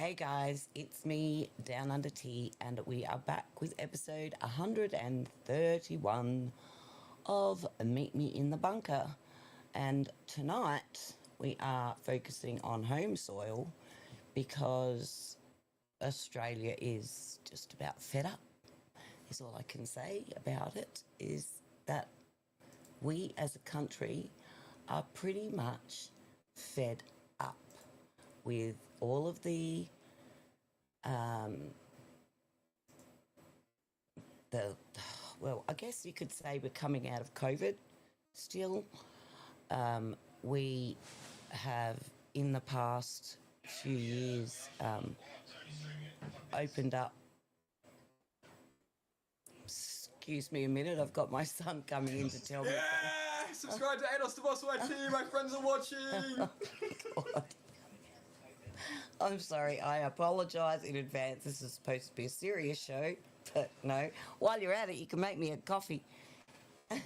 Hey guys, it's me, Down Under Tea, and we are back with episode 131 of Meet Me in the Bunker. And tonight we are focusing on home soil because Australia is just about fed up, is all I can say about it, is that we as a country are pretty much fed up with all of well, I guess you could say we're coming out of COVID still. We have in the past few years opened up. Excuse me a minute, I've got my son coming in to tell me. Yeah! Subscribe to ADOS to Boss YT, my friends are watching! God. I'm sorry, I apologise in advance. This is supposed to be a serious show, but no. While you're at it, you can make me a coffee. Might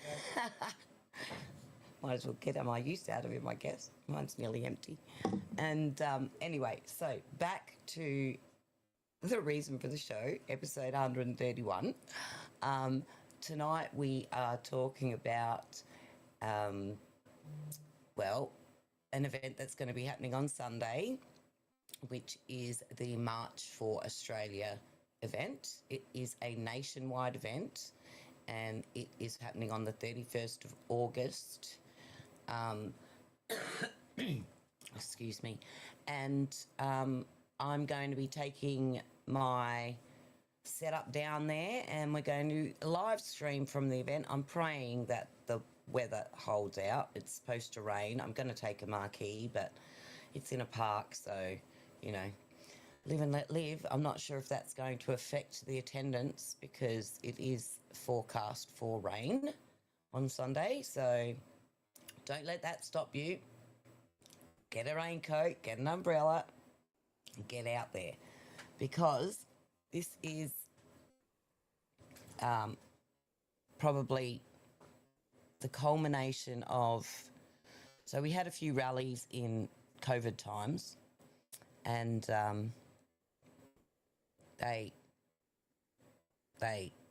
as well get my use out of him, I guess. Mine's nearly empty. And anyway, so back to the reason for the show, episode 131. Tonight we are talking about, well, an event that's going to be happening on Sunday, which is the March for Australia event. It is a nationwide event and it is happening on the 31st of August. Excuse me. And I'm going to be taking my setup down there and we're going to live stream from the event. I'm praying that the weather holds out. It's supposed to rain. I'm going to take a marquee, but it's in a park, so, you know, live and let live. I'm not sure if that's going to affect the attendance because it is forecast for rain on Sunday, so don't let that stop you. Get a raincoat, get an umbrella, and get out there because this is probably the culmination of... So we had a few rallies in COVID times and they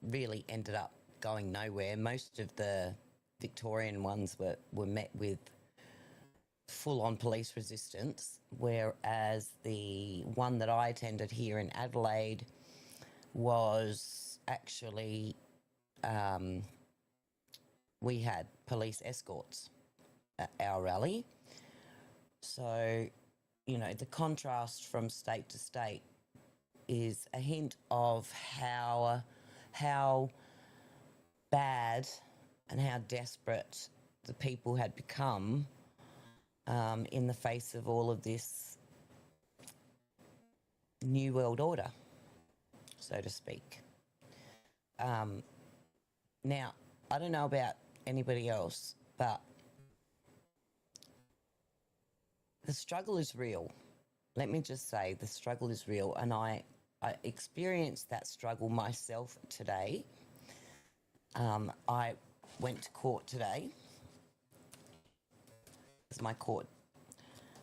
really ended up going nowhere. Most of the Victorian ones were met with full-on police resistance, whereas the one that I attended here in Adelaide was actually, we had police escorts at our rally. So, you know, the contrast from state to state is a hint of how bad and how desperate the people had become in the face of all of this new world order, so to speak. Now, I don't know about anybody else, but the struggle is real. Let me just say the struggle is real, and I experienced that struggle myself today. I went to court today. It's my court.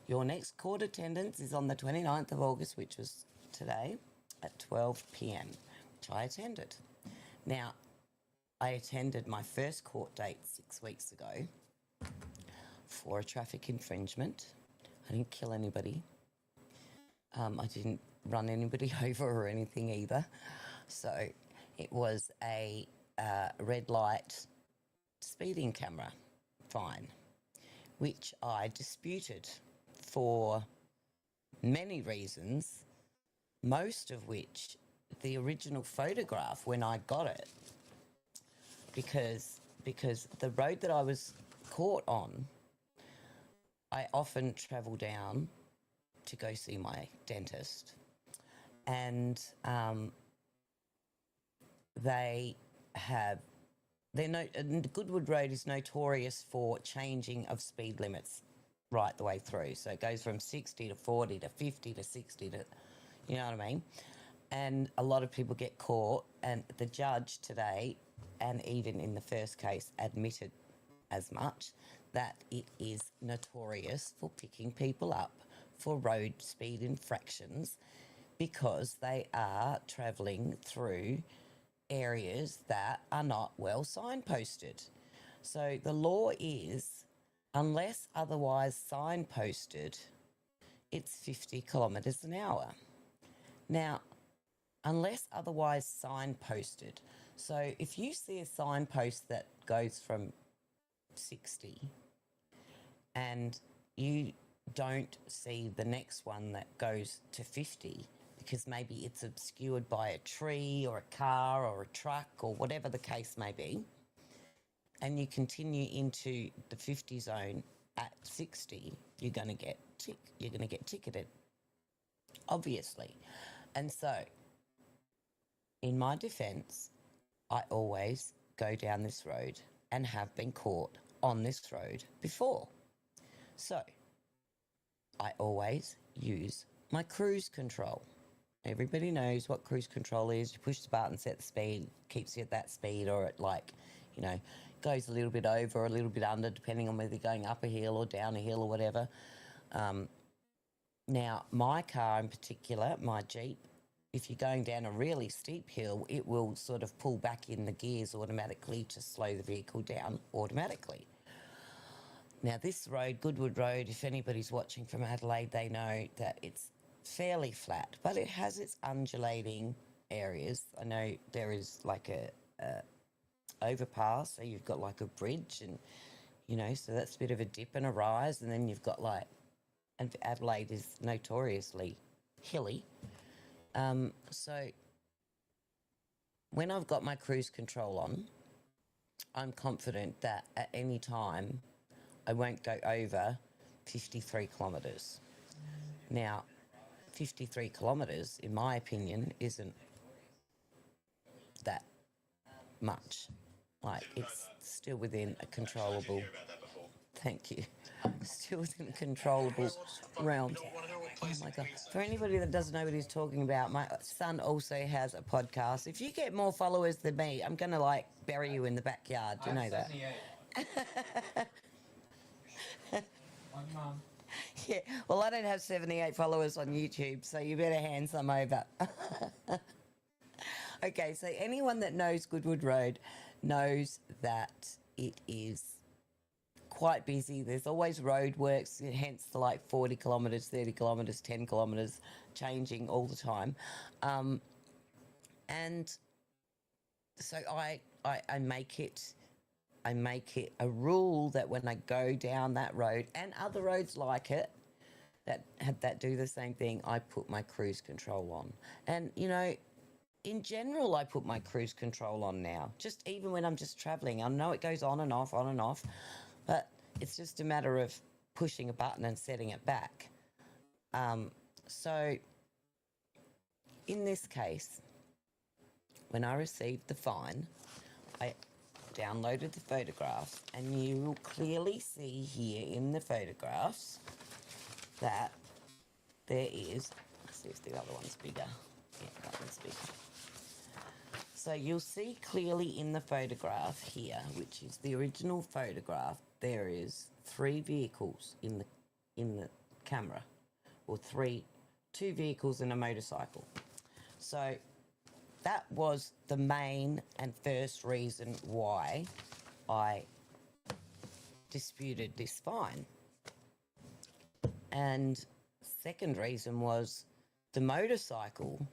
Your next court attendance is on the 29th of August, which was today, at 12 p.m, which I attended. Now, I attended my first court date 6 weeks ago for a traffic infringement. I didn't kill anybody. I didn't run anybody over or anything either. So it was a red light speeding camera fine, which I disputed for many reasons, most of which the original photograph when I got it, because the road that I was caught on, I often travel down to go see my dentist, and Goodwood Road is notorious for changing of speed limits right the way through. So it goes from 60 to 40 to 50 to 60 to, you know what I mean? And a lot of people get caught, and the judge today, and even in the first case, admitted as much, that it is notorious for picking people up for road speed infractions because they are travelling through areas that are not well signposted. So the law is, unless otherwise signposted, it's 50 kilometres an hour. Now, unless otherwise signposted. So if you see a signpost that goes from 60 and you don't see the next one that goes to 50 because maybe it's obscured by a tree or a car or a truck or whatever the case may be, and you continue into the 50 zone at 60, you're going to get ticketed, obviously. And so, in my defence, I always go down this road and have been caught on this road before. So, I always use my cruise control. Everybody knows what cruise control is. You push the button, set the speed, keeps you at that speed, or it goes a little bit over or a little bit under, depending on whether you're going up a hill or down a hill or whatever. Now, my car in particular, my Jeep, if you're going down a really steep hill, it will sort of pull back in the gears automatically to slow the vehicle down automatically. Now, this road, Goodwood Road, if anybody's watching from Adelaide, they know that it's fairly flat, but it has its undulating areas. I know there is like a overpass, so you've got like a bridge, and so that's a bit of a dip and a rise, and then you've got and Adelaide is notoriously hilly. So when I've got my cruise control on, I'm confident that at any time I won't go over 53 kilometres. Now, 53 kilometres, in my opinion, isn't that much. It's still within a controllable... Thank you. Still within a controllable realm. Oh, my God. For anybody that doesn't know what he's talking about, my son also has a podcast. If you get more followers than me, I'm going to, bury you in the backyard. Do you know that? My mum. Yeah, well, I don't have 78 followers on YouTube, so you better hand some over. Okay, so anyone that knows Goodwood Road knows that it is quite busy. There's always roadworks, hence the 40 kilometres, 30 kilometres, 10 kilometres, changing all the time. And so I make it a rule that when I go down that road and other roads like it that do the same thing, I put my cruise control on. And in general, I put my cruise control on now. Just even when I'm just travelling, I know it goes on and off, but it's just a matter of pushing a button and setting it back. So in this case, when I received the fine, I downloaded the photographs, and you will clearly see here in the photographs that there is, let's see if the other one's bigger. Yeah, that one's bigger. So you'll see clearly in the photograph here, which is the original photograph, there is 3 vehicles in the camera, or 2 vehicles and a motorcycle. So that was the main and first reason why I disputed this fine. And second reason was the motorcycle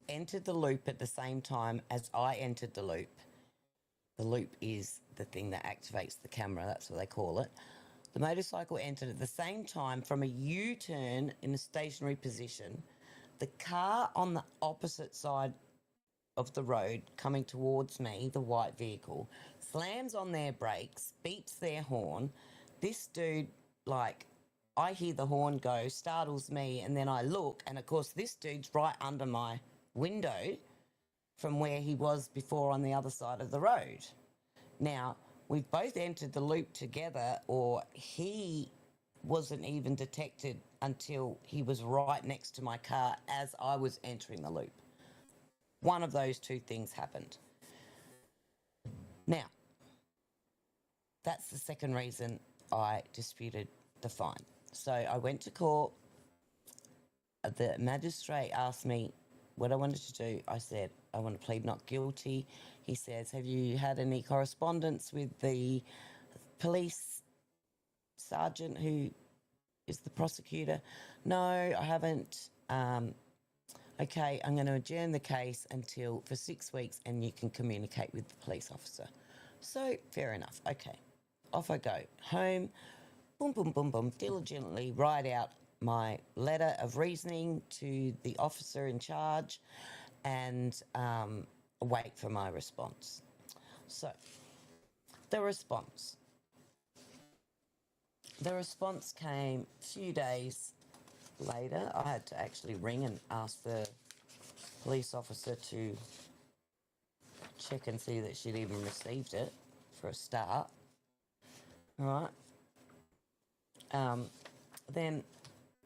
entered the loop at the same time as I entered the loop. The loop is the thing that activates the camera, that's what they call it. The motorcycle entered at the same time from a U-turn in a stationary position. The car on the opposite side of the road coming towards me, the white vehicle, slams on their brakes, beeps their horn. This dude, I hear the horn go, startles me, and then I look, and of course this dude's right under my window from where he was before on the other side of the road. Now, we've both entered the loop together, or he wasn't even detected until he was right next to my car as I was entering the loop. One of those 2 things happened. Now, that's the second reason I disputed the fine. So I went to court. the magistrate asked me what I wanted to do. I said, I want to plead not guilty. He says, have you had any correspondence with the police sergeant who is the prosecutor? No, I haven't. Okay, I'm going to adjourn the case for 6 weeks and you can communicate with the police officer. So, fair enough. Okay, off I go. Home, boom, boom, boom, boom, diligently write out my letter of reasoning to the officer in charge and wait for my response. So, the response. The response came a few days later. I had to actually ring and ask the police officer to check and see that she'd even received it for a start. All right. Then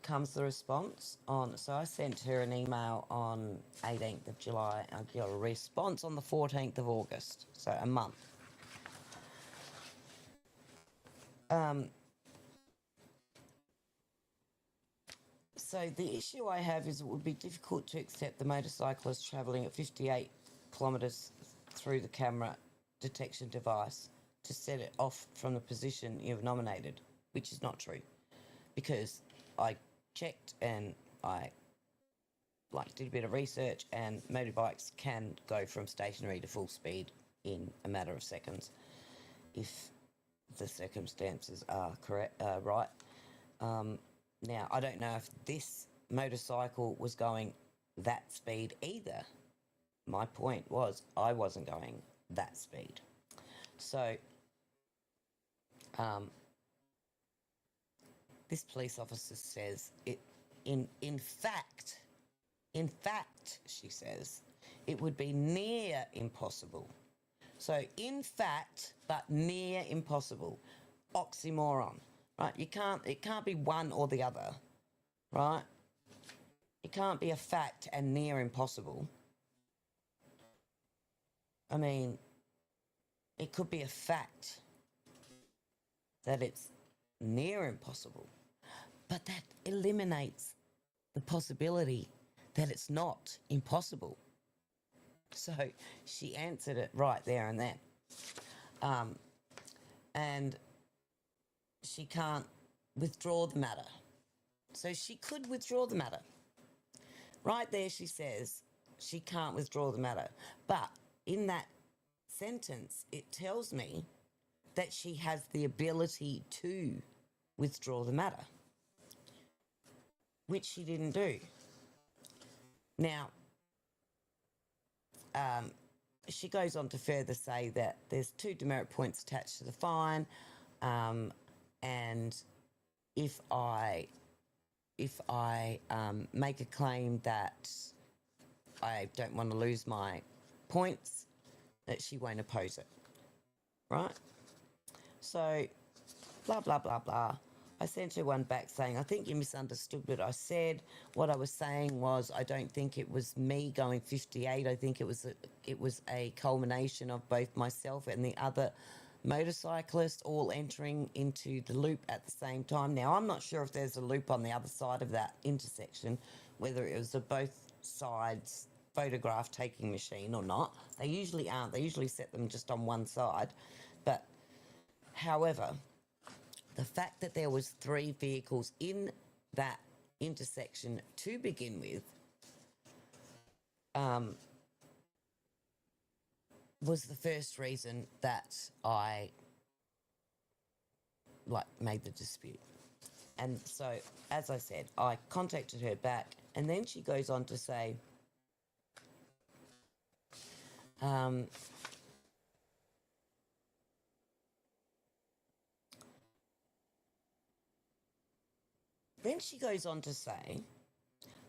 comes the response so I sent her an email on 18th of July. I got a response on the 14th of August, so a month. So the issue I have is it would be difficult to accept the motorcyclist travelling at 58 kilometres through the camera detection device to set it off from the position you've nominated, which is not true, because I checked and I did a bit of research, and motorbikes can go from stationary to full speed in a matter of seconds if the circumstances are right. Now, I don't know if this motorcycle was going that speed either. My point was I wasn't going that speed. So, this police officer says, in fact, she says, it would be near impossible. So, in fact, but near impossible. Oxymoron. Right, it can't be one or the other, right? It can't be a fact and near impossible. I mean, it could be a fact that it's near impossible, but that eliminates the possibility that it's not impossible. So she answered it right there and then. And she can't withdraw the matter. So she could withdraw the matter. Right there she says she can't withdraw the matter. But in that sentence, it tells me that she has the ability to withdraw the matter, which she didn't do. Now, she goes on to further say that there's 2 demerit points attached to the fine, and if I make a claim that I don't want to lose my points, that she won't oppose it, right? So, blah, blah, blah, blah. I sent her one back saying, I think you misunderstood what I said. What I was saying was, I don't think it was me going 58. I think it was a culmination of both myself and the other motorcyclist all entering into the loop at the same time. Now, I'm not sure if there's a loop on the other side of that intersection, whether it was a both sides photograph taking machine or not. They usually aren't. They usually set them just on one side. But, however, the fact that there was 3 vehicles in that intersection to begin with was the first reason that I made the dispute. And so, as I said, I contacted her back, and then she goes on to say,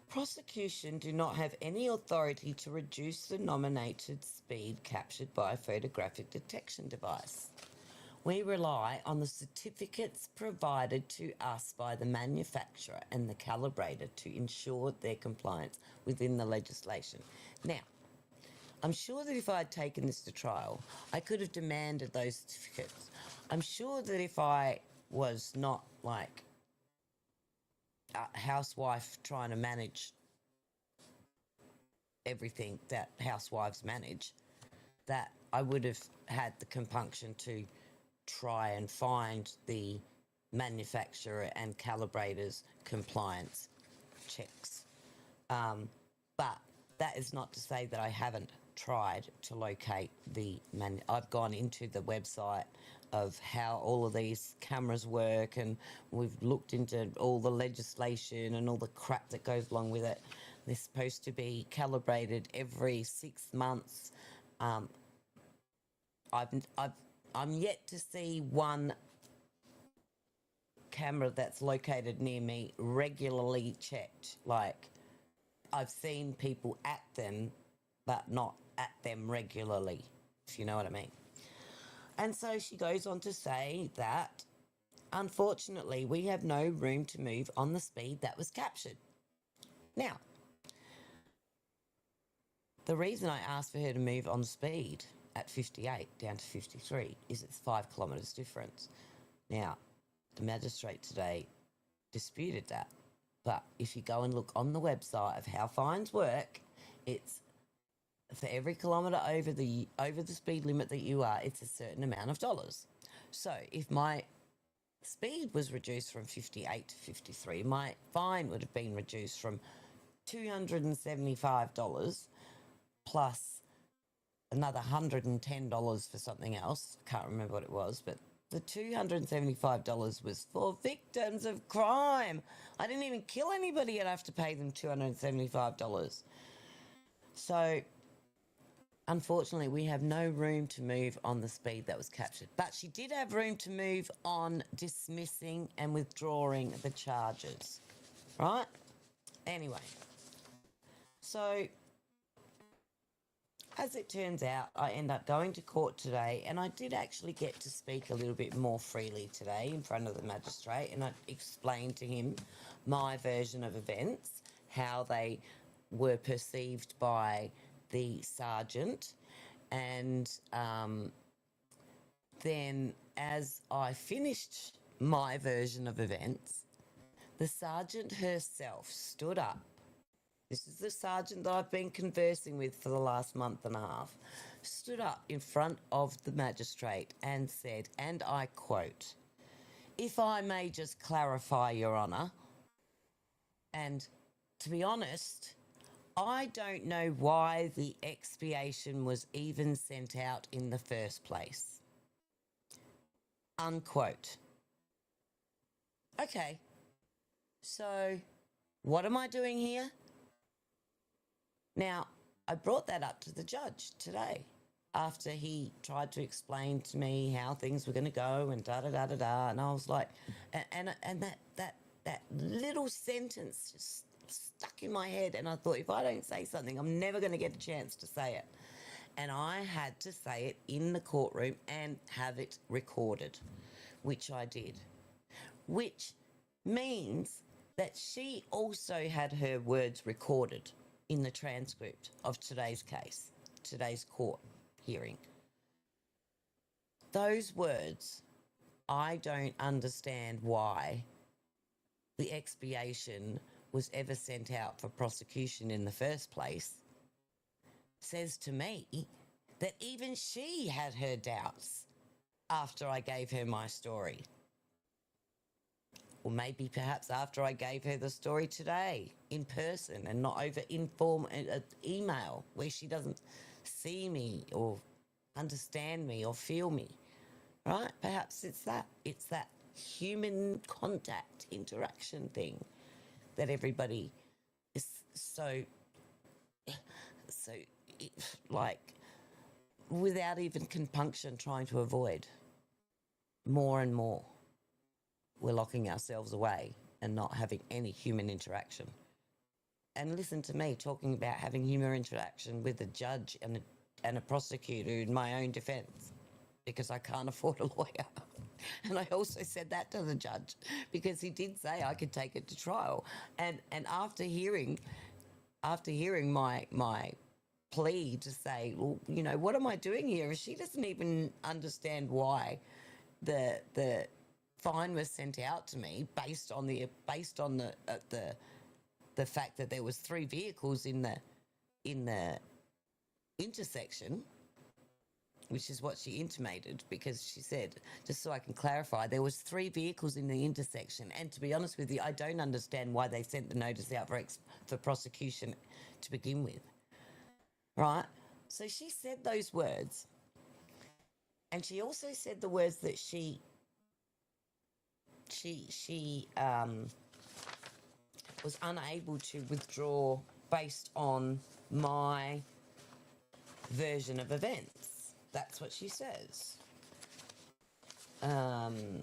prosecution do not have any authority to reduce the nominated speed captured by a photographic detection device. We rely on the certificates provided to us by the manufacturer and the calibrator to ensure their compliance within the legislation. Now, I'm sure that if I had taken this to trial, I could have demanded those certificates. I'm sure that if I was not a housewife trying to manage everything that housewives manage, that I would have had the compunction to try and find the manufacturer and calibrators compliance checks. But that is not to say that I haven't tried to locate I've gone into the website of how all of these cameras work, and we've looked into all the legislation and all the crap that goes along with it. They're supposed to be calibrated every 6 months. I'm yet to see one camera that's located near me regularly checked. Like, I've seen people at them, but not at them regularly, if you know what I mean. And so she goes on to say that, unfortunately, we have no room to move on the speed that was captured. Now, the reason I asked for her to move on speed at 58 down to 53 is it's 5 kilometres difference. Now, the magistrate today disputed that. But if you go and look on the website of how fines work, it's for every kilometre over the speed limit that you are, it's a certain amount of dollars. So if my speed was reduced from 58 to 53, my fine would have been reduced from $275 plus another $110 for something else. I can't remember what it was, but the $275 was for victims of crime. I didn't even kill anybody. I'd have to pay them $275. So, unfortunately, we have no room to move on the speed that was captured. But she did have room to move on dismissing and withdrawing the charges. Right? Anyway. So, as it turns out, I end up going to court today, and I did actually get to speak a little bit more freely today in front of the magistrate, and I explained to him my version of events, how they were perceived by the sergeant, and then as I finished my version of events, the sergeant herself stood up. This is the sergeant that I've been conversing with for the last month and a half, stood up in front of the magistrate and said, and I quote, "If I may just clarify, Your Honour, and to be honest, I don't know why the expiation was even sent out in the first place." Unquote. Okay, so what am I doing here? Now, I brought that up to the judge today after he tried to explain to me how things were going to go and da-da-da-da-da, and I was like, and that little sentence just stuck in my head, and I thought, if I don't say something, I'm never going to get a chance to say it. And I had to say it in the courtroom and have it recorded, which I did, which means that she also had her words recorded in the transcript of today's case, today's court hearing. Those words, I don't understand why the expiation was ever sent out for prosecution in the first place, says to me that even she had her doubts after I gave her my story. Or maybe perhaps after I gave her the story today in person and not over email where she doesn't see me or understand me or feel me, right? Perhaps it's that human contact interaction thing that everybody is so like without even compunction trying to avoid. More and more we're locking ourselves away and not having any human interaction. And listen to me talking about having human interaction with a judge and a prosecutor in my own defence because I can't afford a lawyer. And I also said that to the judge because he did say I could take it to trial. And after hearing my plea to say, well, you know, what am I doing here? She doesn't even understand why the fine was sent out to me based on the fact that there was 3 vehicles in the intersection, which is what she intimated, because she said, just so I can clarify, there was 3 vehicles in the intersection. And to be honest with you, I don't understand why they sent the notice out for prosecution to begin with. Right? So she said those words. And she also said the words that she was unable to withdraw based on my version of events. That's what she says. While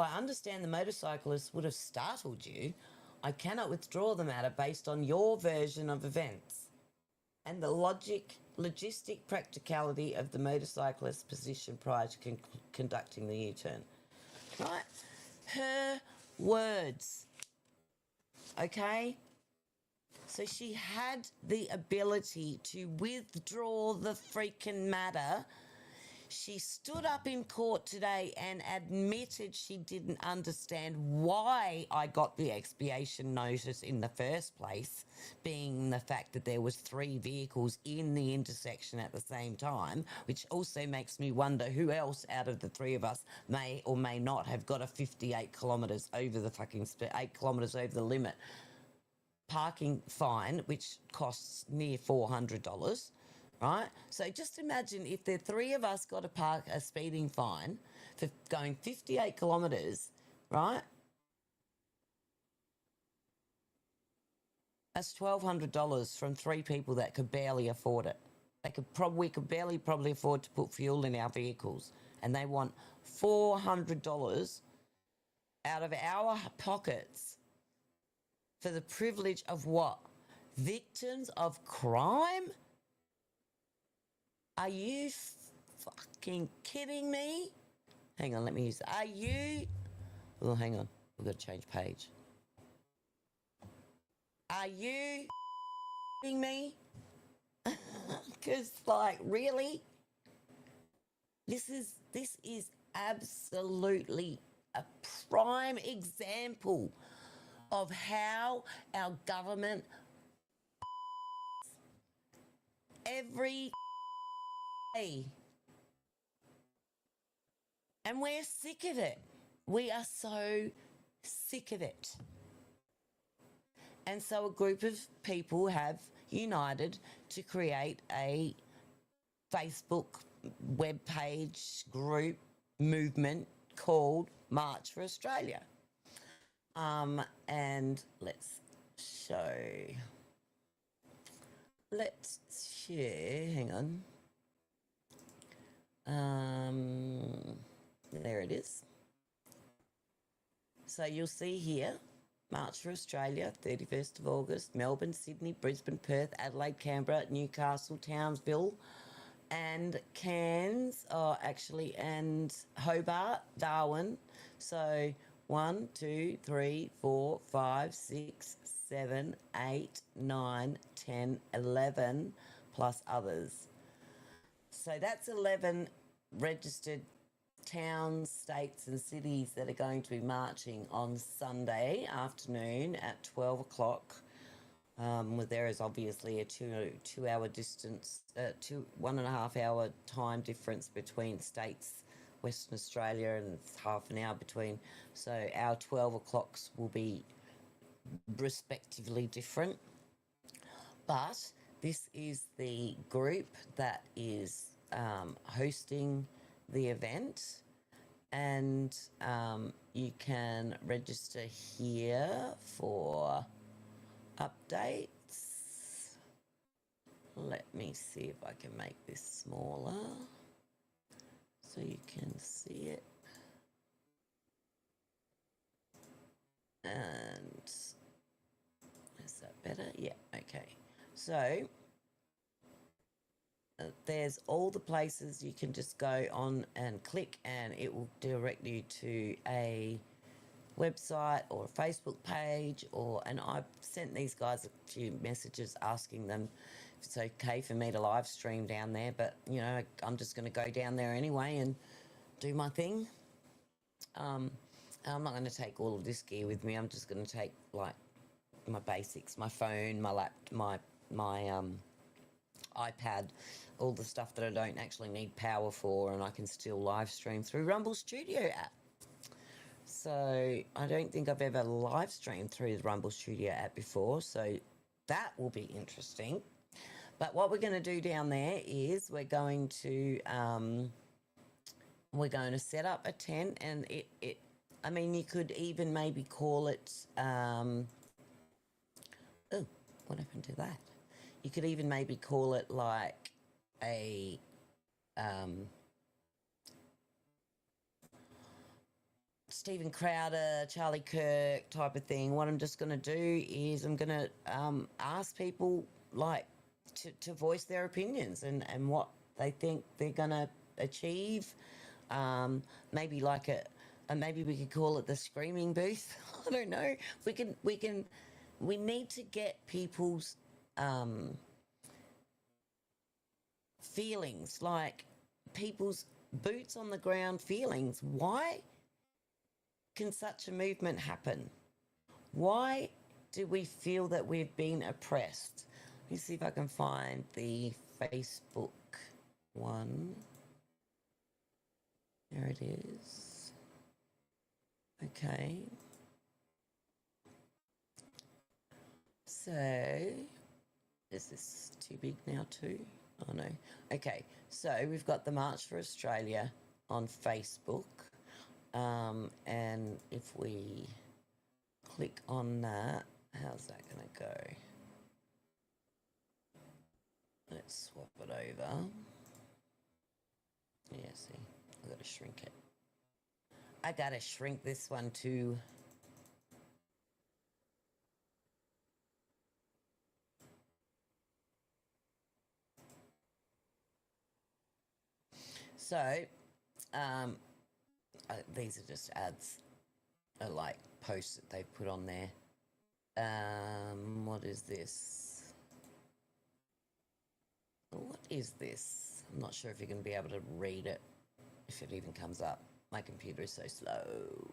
I understand the motorcyclist would have startled you, I cannot withdraw the matter based on your version of events and the logistic practicality of the motorcyclist's position prior to conducting the U-turn. Right? Her words. Okay? So she had the ability to withdraw the freaking matter. She stood up in court today and admitted she didn't understand why I got the expiation notice in the first place, being the fact that there was 3 vehicles in the intersection at the same time, which also makes me wonder who else out of the 3 of us may or may not have got a 58 kilometres over the 8 kilometres over the limit parking fine, which costs near $400. Right? So just imagine if the 3 of us got a speeding fine for going 58 kilometres, right? That's $1,200 from 3 people that could barely afford it. We could barely probably afford to put fuel in our vehicles, and they want $400 out of our pockets for the privilege of what? Victims of crime? Are you fucking kidding me? Hang on, let me use that. Are you... Oh, hang on. We've got to change page. Are you kidding me? Because, like, really? This is absolutely a prime example of how our government every day. And we're sick of it. We are so sick of it. And so a group of people have united to create a Facebook webpage group movement called March for Australia. And let's share, hang on. There it is. So you'll see here, March for Australia, 31st of August, Melbourne, Sydney, Brisbane, Perth, Adelaide, Canberra, Newcastle, Townsville, and Cairns, and Hobart, Darwin. So 1, 2, 3, 4, 5, 6, 7, 8, 9, 10, 11, plus others. So that's 11 registered towns, states and cities that are going to be marching on Sunday afternoon at 12 o'clock. There is obviously a two-hour distance, 1.5 hour time difference between states, Western Australia, and it's half an hour between. So our 12 o'clocks will be respectively different. But this is the group that is hosting the event, and you can register here for updates. Let me see if I can make this smaller so you can see it. And is that better? Yeah, okay. So there's all the places you can just go on and click, and it will direct you to a website or a Facebook page, and I've sent these guys a few messages asking them if it's okay for me to live stream down there, but I'm just going to go down there anyway and do my thing. I'm not going to take all of this gear with me. I'm just going to take like my basics, my phone, my iPad, all the stuff that I don't actually need power for, and I can still live stream through Rumble Studio app. So I don't think I've ever live streamed through the Rumble Studio app before, so that will be interesting. But what we're going to do down there is we're going to set up a tent, and I mean, you could even maybe call it. Oh, what happened to that? You could even maybe call it like a Stephen Crowder, Charlie Kirk type of thing. What I'm just going to do is I'm going to ask people like to voice their opinions and what they think they're going to achieve. Maybe like maybe we could call it the screaming booth. I don't know. We need to get people's feelings, like people's boots on the ground feelings. Why can such a movement happen? Why do we feel that we've been oppressed? Let me see if I can find the Facebook one. There it is. Okay. So, is this too big now too? Oh no. Okay, so we've got the March for Australia on Facebook. And if we click on that, how's that going to go? Let's swap it over. Yeah, see, I've got to shrink it. I got to shrink this one too. So, these are just ads, like posts that they've put on there. What is this? What is this? I'm not sure if you're going to be able to read it, if it even comes up. My computer is so slow.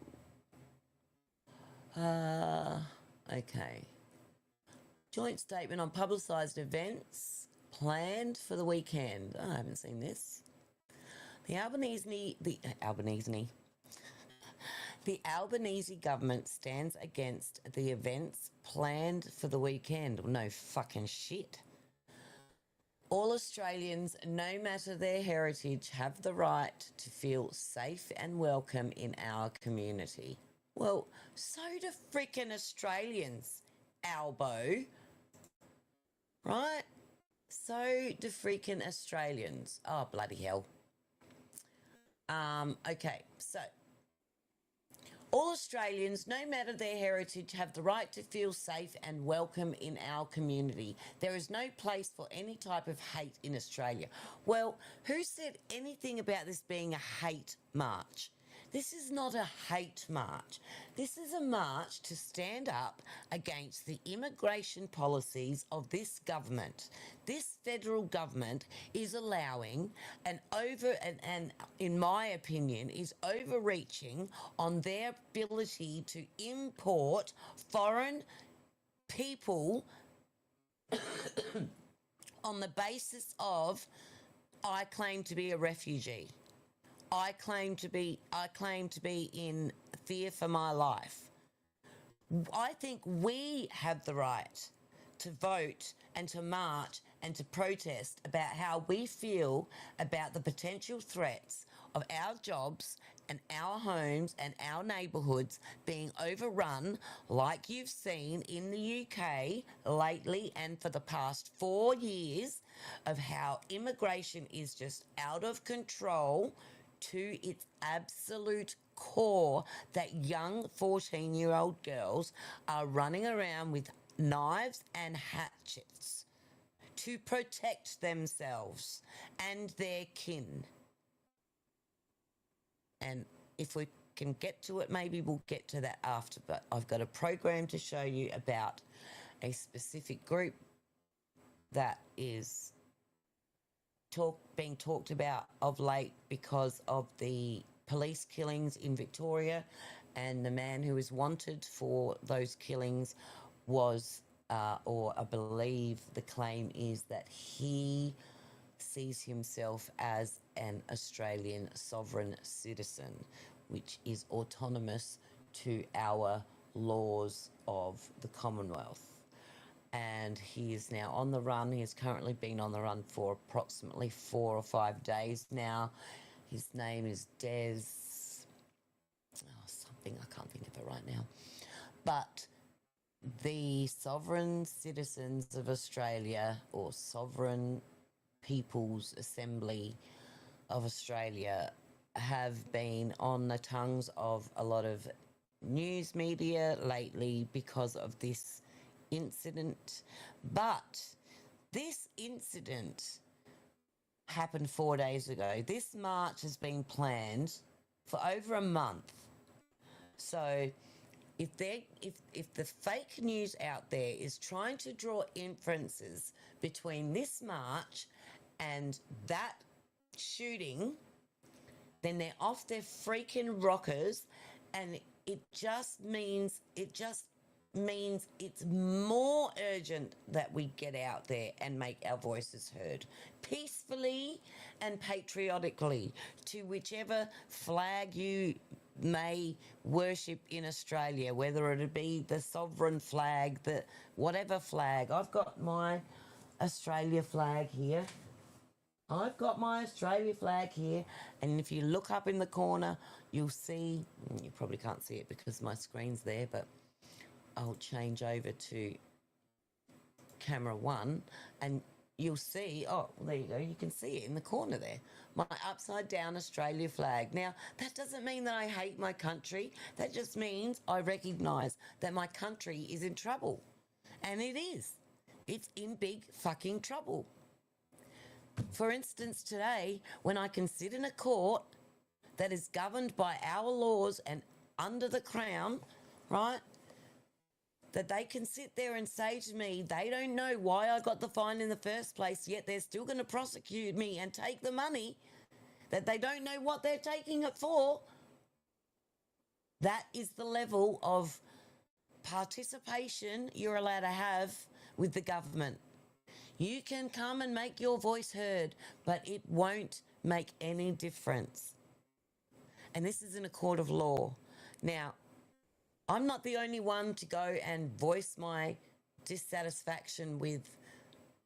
Okay. Joint statement on publicised events planned for the weekend. Oh, I haven't seen this. The Albanese government stands against the events planned for the weekend. No fucking shit. All Australians, no matter their heritage, have the right to feel safe and welcome in our community. Well, so do freaking Australians, Albo. Right? So do freaking Australians. Oh, bloody hell. Okay, so all Australians, no matter their heritage, have the right to feel safe and welcome in our community. There is no place for any type of hate in Australia. Well, who said anything about this being a hate march? This is not a hate march. This is a march to stand up against the immigration policies of this government. This federal government is allowing and in my opinion, is overreaching on their ability to import foreign people on the basis of, I claim to be a refugee. I claim to be in fear for my life. I think we have the right to vote and to march and to protest about how we feel about the potential threats of our jobs and our homes and our neighbourhoods being overrun, like you've seen in the UK lately and for the past 4 years, of how immigration is just out of control to its absolute core, that young 14-year-old girls are running around with knives and hatchets to protect themselves and their kin. And if we can get to it, maybe we'll get to that after, but I've got a program to show you about a specific group that is being talked about of late because of the police killings in Victoria, and the man who was wanted for those killings was, or I believe the claim is that he sees himself as an Australian sovereign citizen, which is autonomous to our laws of the Commonwealth. And he is now on the run. He has currently been on the run for approximately 4 or 5 days now. His name is Des something, I can't think of it right now. But the Sovereign Citizens of Australia, or Sovereign People's Assembly of Australia, have been on the tongues of a lot of news media lately because of this incident. But this incident happened 4 days ago. This march has been planned for over a month. So if the fake news out there is trying to draw inferences between this march and that shooting, then they're off their freaking rockers, and it just means it's more urgent that we get out there and make our voices heard peacefully and patriotically to whichever flag you may worship in Australia, whether it be the sovereign flag, the whatever flag. I've got my Australia flag here. And if you look up in the corner, you'll see, you probably can't see it because my screen's there, but I'll change over to camera 1 and you'll see, oh, there you go, you can see it in the corner there, my upside down Australia flag. Now, that doesn't mean that I hate my country. That just means I recognise that my country is in trouble. And it is. It's in big fucking trouble. For instance, today, when I can sit in a court that is governed by our laws and under the Crown, right, that they can sit there and say to me, they don't know why I got the fine in the first place, yet they're still going to prosecute me and take the money, that they don't know what they're taking it for. That is the level of participation you're allowed to have with the government. You can come and make your voice heard, but it won't make any difference. And this is in a court of law. Now, I'm not the only one to go and voice my dissatisfaction with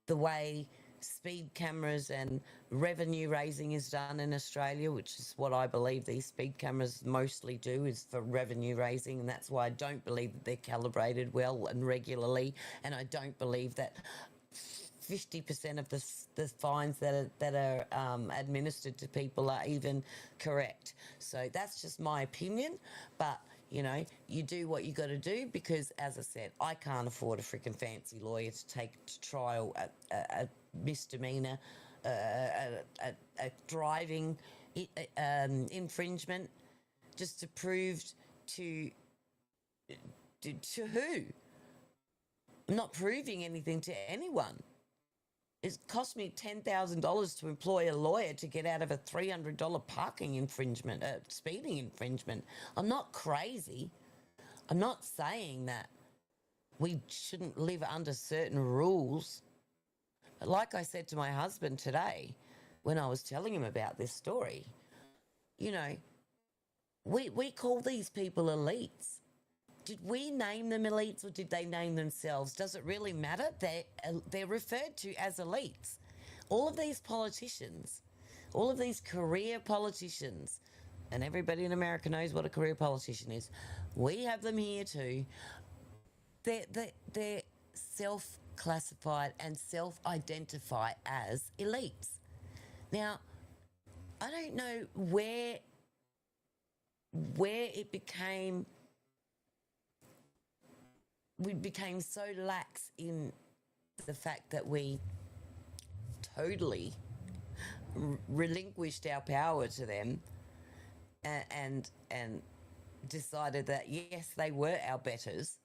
the way speed cameras and revenue raising is done in Australia, which is what I believe these speed cameras mostly do, is for revenue raising, and that's why I don't believe that they're calibrated well and regularly, and I don't believe that 50% of the fines that are administered to people are even correct. So that's just my opinion, but you know, you do what you got to do, because, as I said, I can't afford a freaking fancy lawyer to take to trial a misdemeanor, a driving infringement, just to prove to who? I'm not proving anything to anyone. It cost me $10,000 to employ a lawyer to get out of a $300 parking infringement, speeding infringement. I'm not crazy. I'm not saying that we shouldn't live under certain rules. But like I said to my husband today, when I was telling him about this story, you know, we call these people elites. Did we name them elites, or did they name themselves? Does it really matter? They're referred to as elites. All of these politicians, all of these career politicians, and everybody in America knows what a career politician is. We have them here too. They're self-classified and self-identify as elites. Now, I don't know where it became... We became so lax in the fact that we totally relinquished our power to them and decided that, yes, they were our betters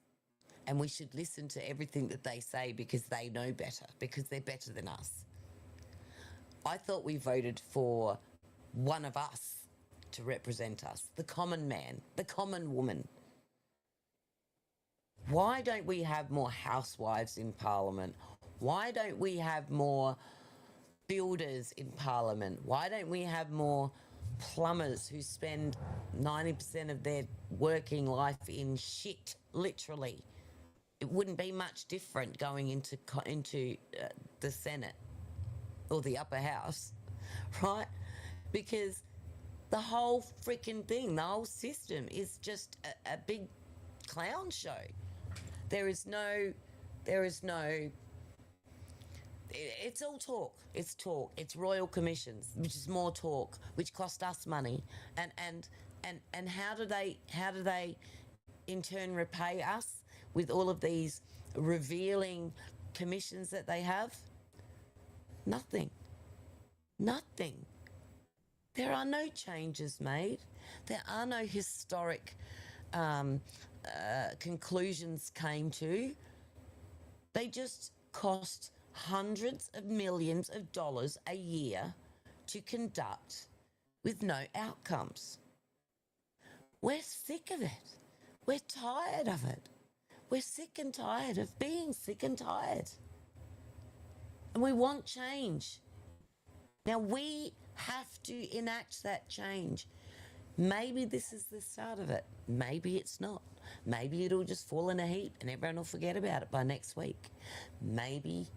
and we should listen to everything that they say because they know better, because they're better than us. I thought we voted for one of us to represent us, the common man, the common woman. Why don't we have more housewives in Parliament? Why don't we have more builders in Parliament? Why don't we have more plumbers who spend 90% of their working life in shit, literally? It wouldn't be much different going into the Senate or the upper house, right? Because the whole freaking thing, the whole system is just a big clown show. There is no, it's all talk. It's talk. It's royal commissions, which is more talk, which cost us money. And how do they in turn repay us with all of these revealing commissions that they have? Nothing. Nothing. There are no changes made. There are no historic conclusions came to. They just cost hundreds of millions of dollars a year to conduct with no outcomes. We're sick of it. We're tired of it. We're sick and tired of being sick and tired. And we want change. Now we have to enact that change. Maybe this is the start of it. Maybe it's not. Maybe it'll just fall in a heap and everyone will forget about it by next week. Maybe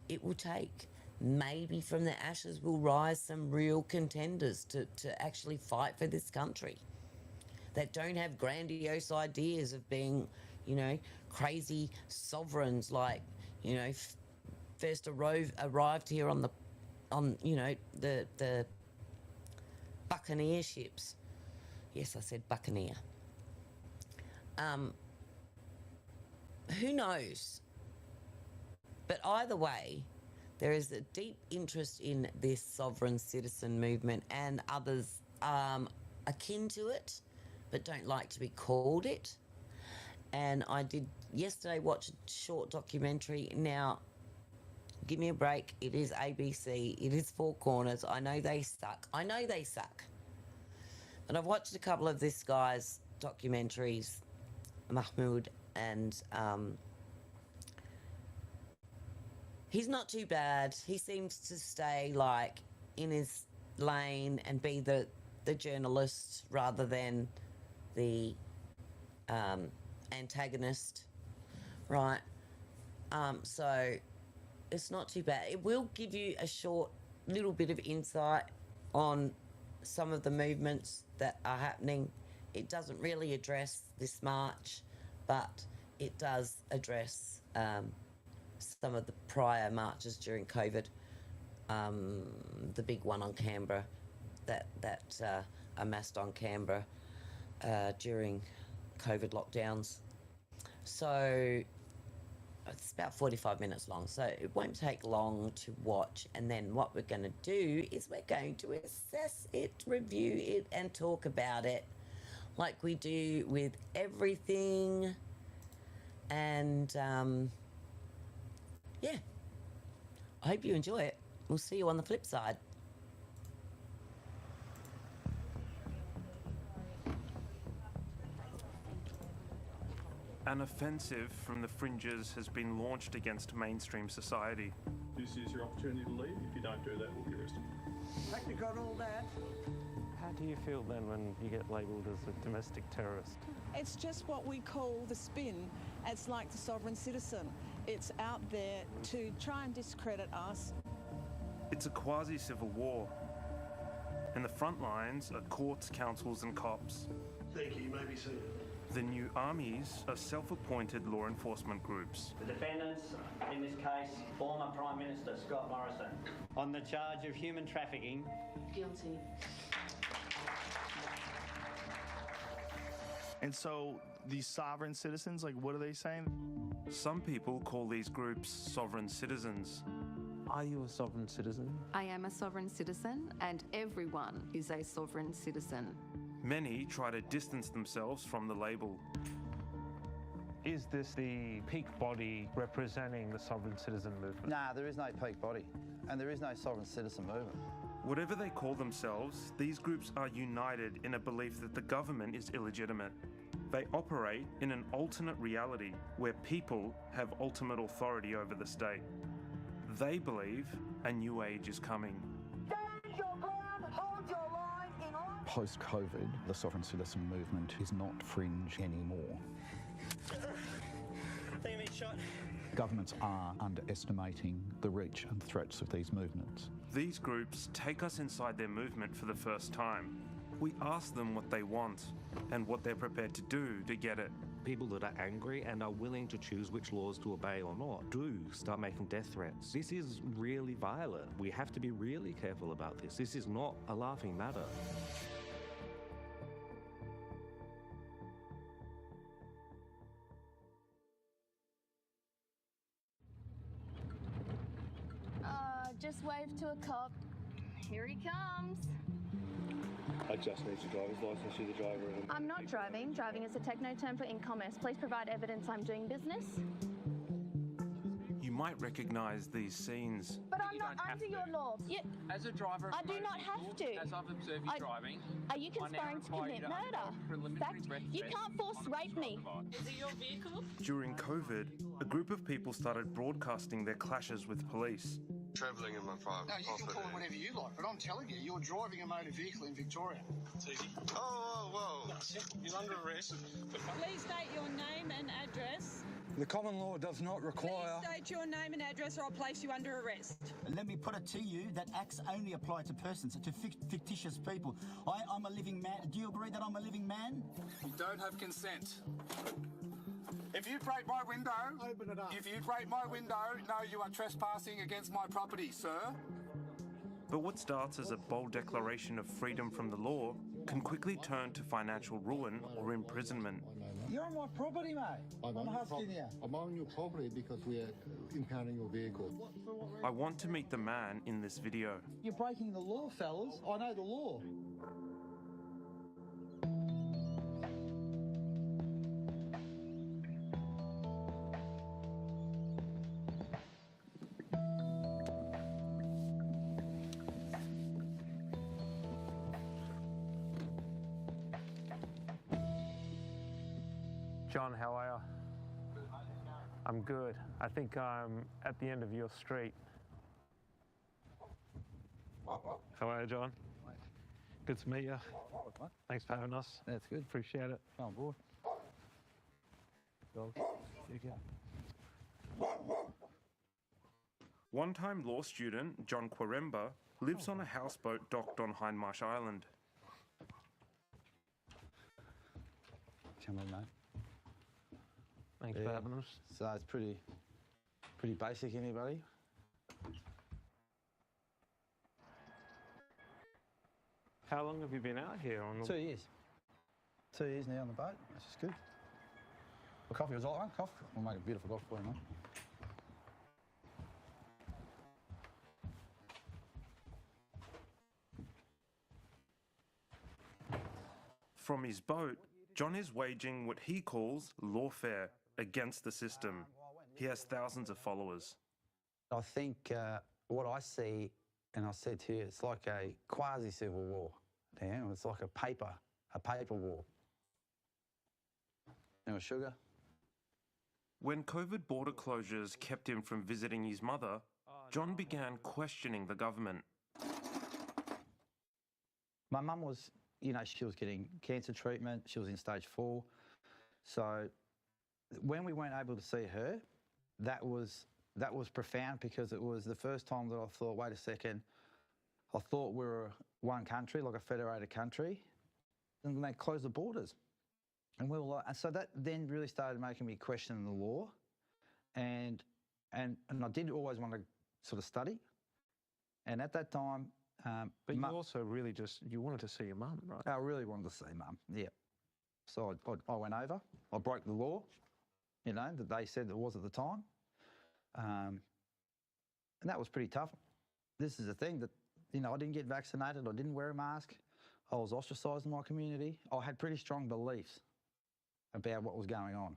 it will take. Maybe from the ashes will rise some real contenders to actually fight for this country that don't have grandiose ideas of being, crazy sovereigns like, first arrived here on the buccaneer ships. Yes, I said buccaneer. Who knows? But either way, there is a deep interest in this sovereign citizen movement and others akin to it, but don't like to be called it. And I did yesterday watch a short documentary. Now, give me a break. It is ABC. It is Four Corners. I know they suck. But I've watched a couple of this guy's documentaries, Mahmoud, and he's not too bad. He seems to stay in his lane and be the journalist rather than the antagonist, right? So it's not too bad. It will give you a short little bit of insight on some of the movements that are happening. It doesn't really address this march, but it does address some of the prior marches during COVID. The big one on Canberra, that amassed on Canberra during COVID lockdowns. So it's about 45 minutes long, so it won't take long to watch. And then what we're going to do is we're going to assess it, review it, and talk about it like we do with everything. And yeah, I hope you enjoy it. We'll see you on the flip side. An offensive from the fringes has been launched against mainstream society. This is your opportunity to leave. If you don't do that, we'll be arrested. Have you got all that? How do you feel then when you get labelled as a domestic terrorist? It's just what we call the spin. It's like the sovereign citizen. It's out there to try and discredit us. It's a quasi-civil war. And the front lines are courts, councils and cops. Thank you. You may be seated. The new armies are self-appointed law enforcement groups. The defendants, in this case, former Prime Minister Scott Morrison, on the charge of human trafficking. Guilty. And so these sovereign citizens, what are they saying? Some people call these groups sovereign citizens. Are you a sovereign citizen? I am a sovereign citizen, and everyone is a sovereign citizen. Many try to distance themselves from the label. Is this the peak body representing the sovereign citizen movement? Nah, there is no peak body, and there is no sovereign citizen movement. Whatever they call themselves, these groups are united in a belief that the government is illegitimate. They operate in an alternate reality where people have ultimate authority over the state. They believe a new age is coming. Post-COVID, the sovereign citizen movement is not fringe anymore. Governments are underestimating the reach and threats of these movements. These groups take us inside their movement for the first time. We ask them what they want and what they're prepared to do to get it. People that are angry and are willing to choose which laws to obey or not do start making death threats. This is really violent. We have to be really careful about this. This is not a laughing matter. Just wave to a cop. Here he comes. I just need your driver's license. You're the driver. I'm not driving. Driving is a techno term for in-commerce. Please provide evidence I'm doing business. You might recognise these scenes. But I'm not under your law. As a driver, I do not have to. As I've observed you driving, Are you conspiring to commit murder? Fact, you can't force rape me. Is it your vehicle? During COVID, a group of people started broadcasting their clashes with police. Travelling in my private property. No, you can call it whatever you like, but I'm telling you, you're driving a motor vehicle in Victoria. It's easy. Oh, well. No, simple. You're under arrest. Please state your name and address. The common law does not require... Please state your name and address or I'll place you under arrest. Let me put it to you that acts only apply to persons, to fictitious people. I'm a living man. Do you agree that I'm a living man? You don't have consent. If you break my window, open it up. If you break my window, no, you are trespassing against my property, sir. But what starts as a bold declaration of freedom from the law can quickly turn to financial ruin or imprisonment. You're on my property, mate. I'm asking you. I'm on your property because we're impounding your vehicle. I want to meet the man in this video. You're breaking the law, fellas. I know the law. John, how are you? I'm good. I think I'm at the end of your street. How are you, John? Good to meet you. Thanks for having us. That's good. Appreciate it. Come on board. One-time law student John Quaremba lives on a houseboat docked on Hindmarsh Island. Come on, mate. Thanks for having us. So it's pretty basic, anybody? How long have you been out here on the... 2 years. 2 years now on the boat. That's just good. The coffee was all right, coffee. We'll make a beautiful coffee for you, mate. From his boat, John is waging what he calls lawfare against the system. He has thousands of followers. I think what I see, and I said to you, it's like a quasi-civil war. Yeah, it's like a paper war. You know, sugar? When COVID border closures kept him from visiting his mother, John began questioning the government. My mum was, you know, she was getting cancer treatment. She was in stage 4. So when we weren't able to see her, that was profound because it was the first time that I thought, wait a second, I thought we were one country, like a federated country, and they closed the borders. And we were like, and so that then really started making me question the law. And I did always want to sort of study. And at that time... but you also really you wanted to see your mum, right? I really wanted to see mum, yeah. So I went over, I broke the law, you know, that they said there was at the time. And that was pretty tough. This is the thing that, you know, I didn't get vaccinated, I didn't wear a mask, I was ostracised in my community. I had pretty strong beliefs about what was going on.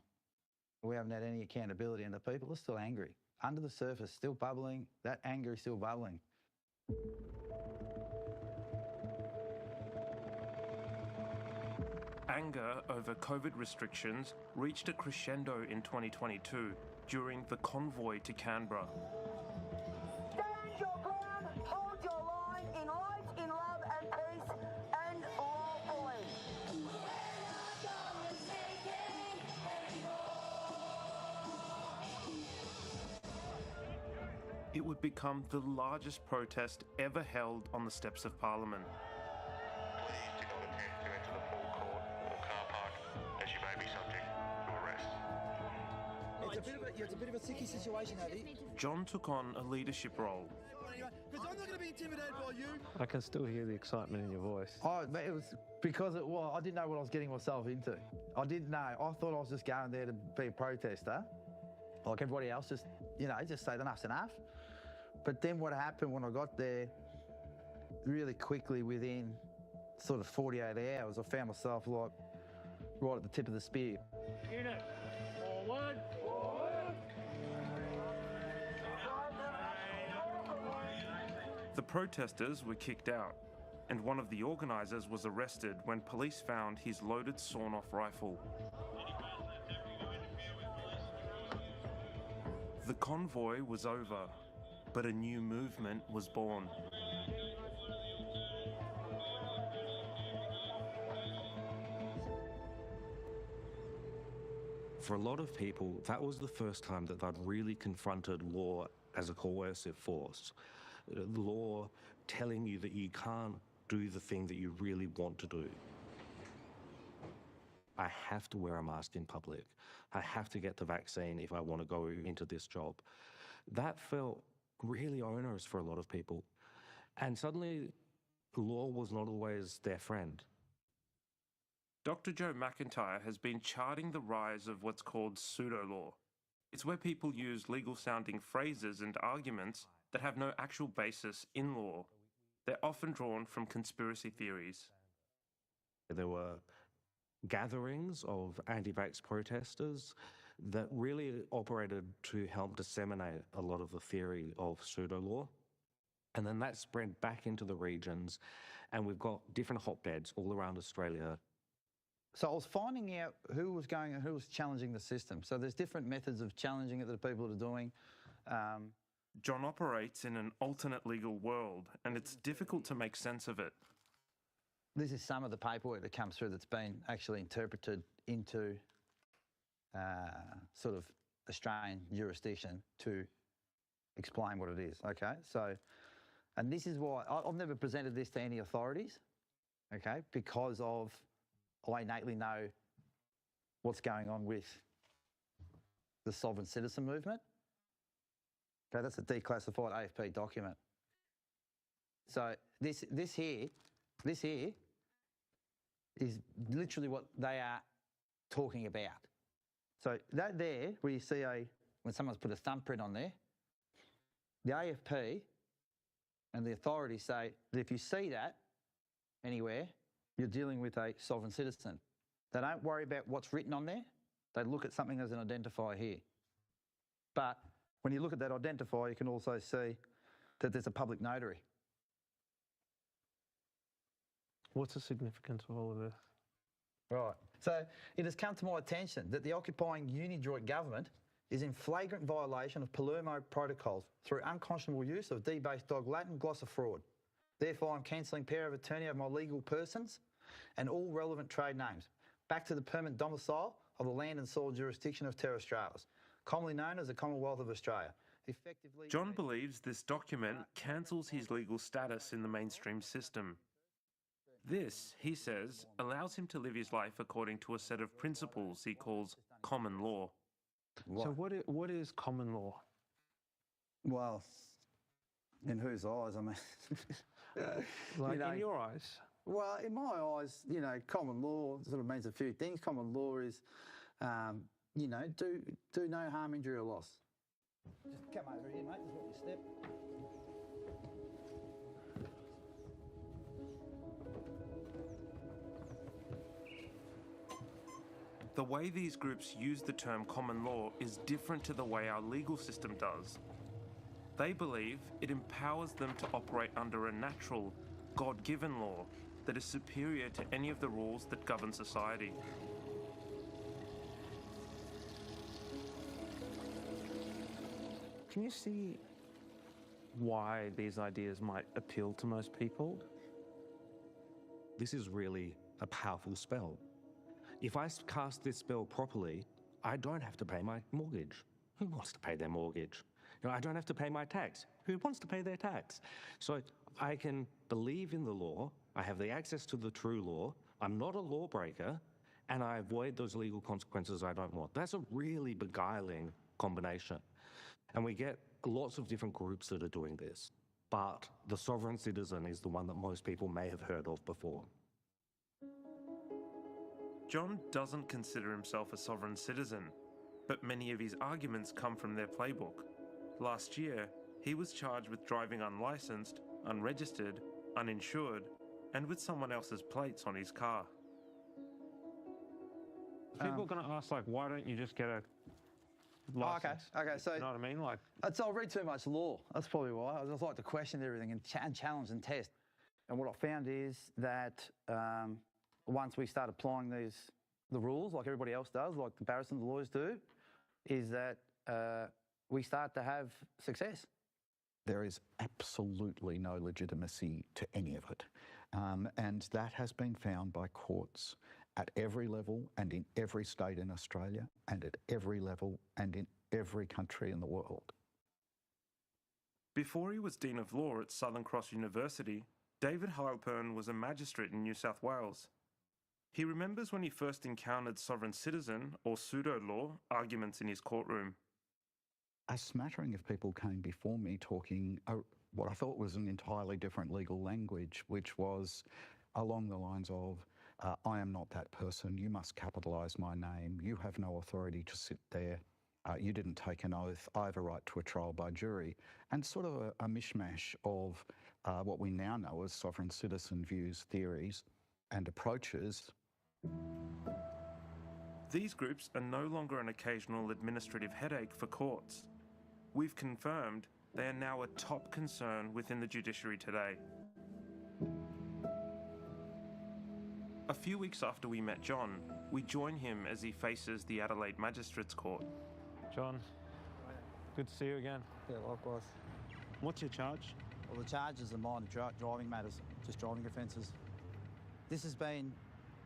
We haven't had any accountability, and the people are still angry. Under the surface, still bubbling, that anger is still bubbling. anger over COVID restrictions reached a crescendo in 2022 during the convoy to Canberra. Stand your ground, hold your line in light, in love and peace, and lawfully. It would become the largest protest ever held on the steps of Parliament. Please do not attempt to enter the forecourt or car park, as you may be subject to arrest. It's a bit of a sticky situation, Abby. John took on a leadership role. Because I'm not going to be intimidated by you. I can still hear the excitement in your voice. Oh, but it was because I didn't know what I was getting myself into. I didn't know. I thought I was just going there to be a protester, like everybody else, just say enough's enough. But then what happened when I got there, really quickly within sort of 48 hours, I found myself like right at the tip of the spear. Unit, forward, forward. The protesters were kicked out, and one of the organisers was arrested when police found his loaded sawn-off rifle. The convoy was over, but a new movement was born. For a lot of people, that was the first time that they'd really confronted law as a coercive force. The law telling you that you can't do the thing that you really want to do. I have to wear a mask in public. I have to get the vaccine if I want to go into this job. That felt really onerous for a lot of people. And suddenly, law was not always their friend. Dr. Joe McIntyre has been charting the rise of what's called pseudo-law. It's where people use legal-sounding phrases and arguments that have no actual basis in law. They're often drawn from conspiracy theories. There were gatherings of anti-vax protesters that really operated to help disseminate a lot of the theory of pseudo-law. And then that spread back into the regions, and we've got different hotbeds all around Australia. So I was finding out who was going and who was challenging the system. So there's different methods of challenging it that people are doing. John operates in an alternate legal world, and it's difficult to make sense of it. This is some of the paperwork that comes through that's been actually interpreted into sort of Australian jurisdiction to explain what it is, okay? So, and this is why I've never presented this to any authorities, okay, because I innately know what's going on with the sovereign citizen movement. Okay, that's a declassified AFP document. So this here is literally what they are talking about. So that there, where you see when someone's put a thumbprint on there, the AFP and the authorities say that if you see that anywhere, you're dealing with a sovereign citizen. They don't worry about what's written on there. They look at something as an identifier here. But when you look at that identifier, you can also see that there's a public notary. What's the significance of all of this? Right. So it has come to my attention that the occupying Unidroit government is in flagrant violation of Palermo protocols through unconscionable use of debased dog Latin glossa fraud. Therefore, I'm cancelling power of attorney of my legal persons and all relevant trade names back to the permanent domicile of the land and soil jurisdiction of Terra Australis, commonly known as the Commonwealth of Australia. Effectively, John believes this document cancels his legal status in the mainstream system. This, he says, allows him to live his life according to a set of principles he calls common law. So what is common law? Well, in whose eyes? I mean, Like in your eyes? Well, in my eyes, common law sort of means a few things. Common law is, do no harm, injury, or loss. Just come over here, mate. Just let you step. The way these groups use the term common law is different to the way our legal system does. They believe it empowers them to operate under a natural, God-given law that is superior to any of the rules that govern society. Can you see why these ideas might appeal to most people? This is really a powerful spell. If I cast this spell properly, I don't have to pay my mortgage. Who wants to pay their mortgage? I don't have to pay my tax. Who wants to pay their tax? So I can believe in the law, I have the access to the true law, I'm not a lawbreaker, and I avoid those legal consequences I don't want. That's a really beguiling combination. And we get lots of different groups that are doing this, but the sovereign citizen is the one that most people may have heard of before. John doesn't consider himself a sovereign citizen, but many of his arguments come from their playbook. Last year, he was charged with driving unlicensed, unregistered, uninsured, and with someone else's plates on his car. People are going to ask, like, why don't you just get a license? Okay, so... You know what I mean? Like, I read too much law. That's probably why. I just like to question everything and challenge and test. And what I found is that once we start applying the rules, like everybody else does, like the barristers and the lawyers do, is that we start to have success. There is absolutely no legitimacy to any of it. And that has been found by courts at every level and in every state in Australia and at every level and in every country in the world. Before he was Dean of Law at Southern Cross University, David Heilpern was a magistrate in New South Wales. He remembers when he first encountered sovereign citizen or pseudo-law arguments in his courtroom. A smattering of people came before me talking what I thought was an entirely different legal language, which was along the lines of, I am not that person, you must capitalise my name, you have no authority to sit there, you didn't take an oath, I have a right to a trial by jury, and sort of a mishmash of what we now know as sovereign citizen views, theories and approaches. These groups are no longer an occasional administrative headache for courts. We've confirmed they are now a top concern within the judiciary today. A few weeks after we met John, we join him as he faces the Adelaide Magistrates Court. John, good to see you again. Yeah, likewise. What's your charge? Well, the charges are minor driving matters, just driving offences. This has been,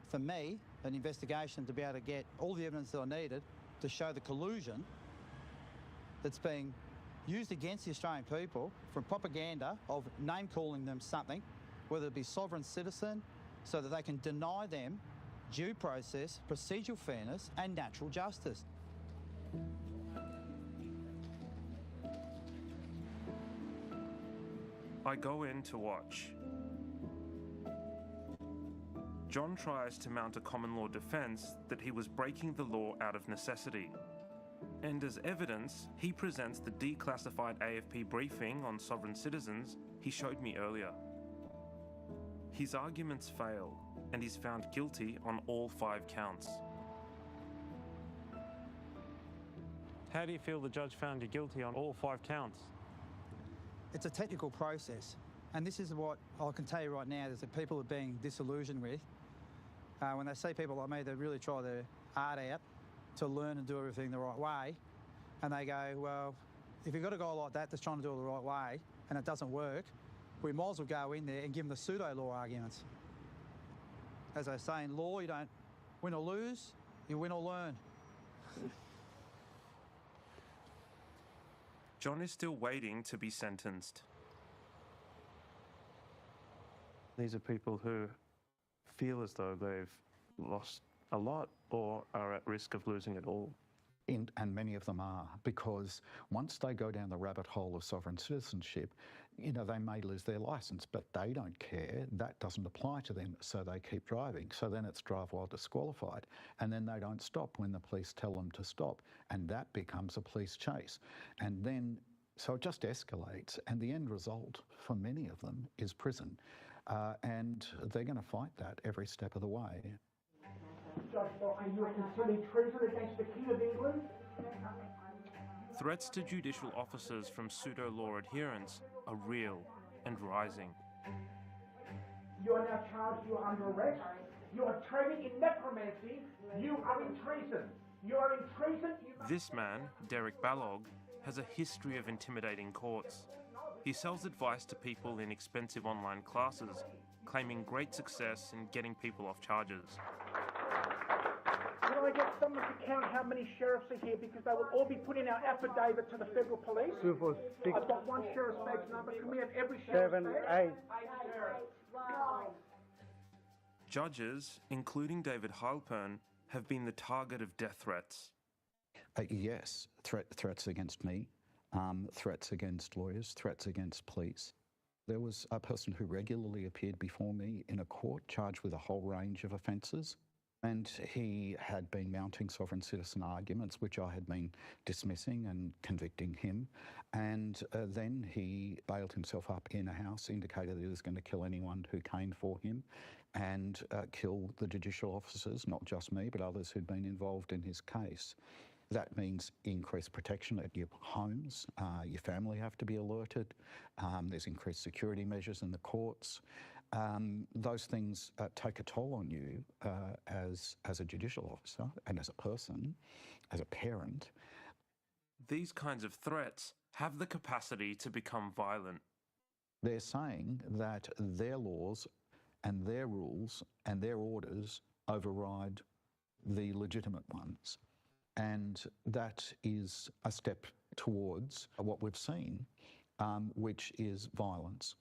for me, an investigation to be able to get all the evidence that I needed to show the collusion that's being used against the Australian people from propaganda of name-calling them something, whether it be sovereign citizen, so that they can deny them due process, procedural fairness and natural justice. I go in to watch. John tries to mount a common law defence that he was breaking the law out of necessity. And as evidence, he presents the declassified AFP briefing on sovereign citizens he showed me earlier. His arguments fail, and he's found guilty on all 5 counts. How do you feel the judge found you guilty on all 5 counts? It's a technical process, and this is what I can tell you right now is that people are being disillusioned with. When they see people like me that really try their art out to learn and do everything the right way, and they go, well, if you've got a guy like that that's trying to do it the right way and it doesn't work, we might as well go in there and give them the pseudo-law arguments. As I say in law, you don't win or lose, you win or learn. John is still waiting to be sentenced. These are people who feel as though they've lost a lot or are at risk of losing it all. And many of them are, because once they go down the rabbit hole of sovereign citizenship, they may lose their licence, but they don't care. That doesn't apply to them, so they keep driving. So then it's drive while disqualified. And then they don't stop when the police tell them to stop. And that becomes a police chase. And then, so it just escalates. And the end result for many of them is prison. And they're going to fight that every step of the way. Judge Barker, you are concerning treason against the King of England? Threats to judicial officers from pseudo-law adherents are real and rising. You are now charged, you are under arrest. You are trading in necromancy. You are in treason. You are in treason. This man, Derek Ballog, has a history of intimidating courts. He sells advice to people in expensive online classes, claiming great success in getting people off charges. Can I get someone to count how many sheriffs are here, because they will all be putting our affidavit to the federal police? 2, 4, 6, I've got one sheriff's badge number. Can we have every sheriff's 7, badge? 8. Judges, including David Heilpern, have been the target of death threats. Yes, threats against me, threats against lawyers, threats against police. There was a person who regularly appeared before me in a court charged with a whole range of offences, and he had been mounting sovereign citizen arguments which I had been dismissing and convicting him, and then he bailed himself up in a house, indicated that he was going to kill anyone who came for him, and kill the judicial officers, not just me, but others who'd been involved in his case. That means increased protection at your homes. Your family have to be alerted. There's increased security measures in the courts. Those things take a toll on you as a judicial officer and as a person, as a parent. These kinds of threats have the capacity to become violent. They're saying that their laws and their rules and their orders override the legitimate ones. And that is a step towards what we've seen, which is violence.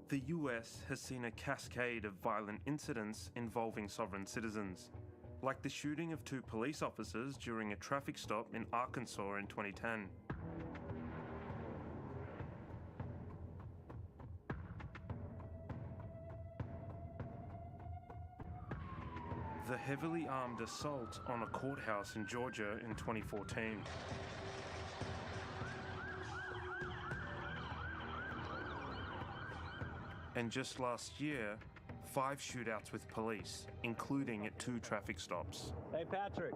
The US has seen a cascade of violent incidents involving sovereign citizens, like the shooting of 2 police officers during a traffic stop in Arkansas in 2010. The heavily armed assault on a courthouse in Georgia in 2014. And just last year, 5 shootouts with police, including at 2 traffic stops. Hey, Patrick.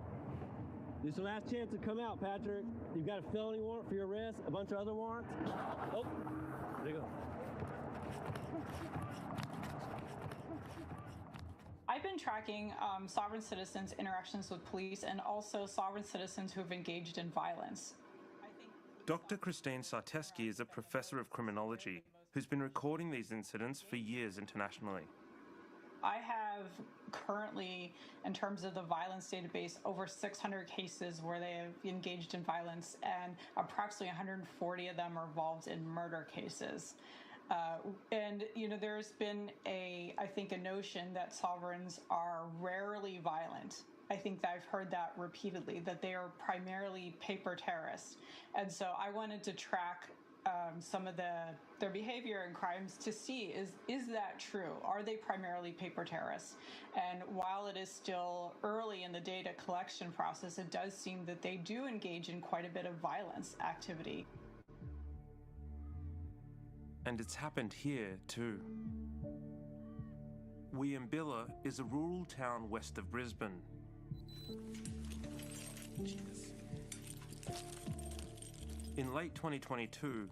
This is your last chance to come out, Patrick. You've got a felony warrant for your arrest, a bunch of other warrants. Oh, there you go. I've been tracking sovereign citizens' interactions with police and also sovereign citizens who have engaged in violence. Dr. Christine Sarteski is a professor of criminology who's been recording these incidents for years internationally. I have currently, in terms of the violence database, over 600 cases where they have engaged in violence, and approximately 140 of them are involved in murder cases. And, you know, there's been I think a notion that sovereigns are rarely violent. I think that I've heard that repeatedly, that they are primarily paper terrorists. And so I wanted to track some of their behavior and crimes to see, is that true? Are they primarily paper terrorists? And while it is still early in the data collection process, it does seem that they do engage in quite a bit of violence activity. And it's happened here too. Wiambilla is a rural town west of Brisbane. In late 2022,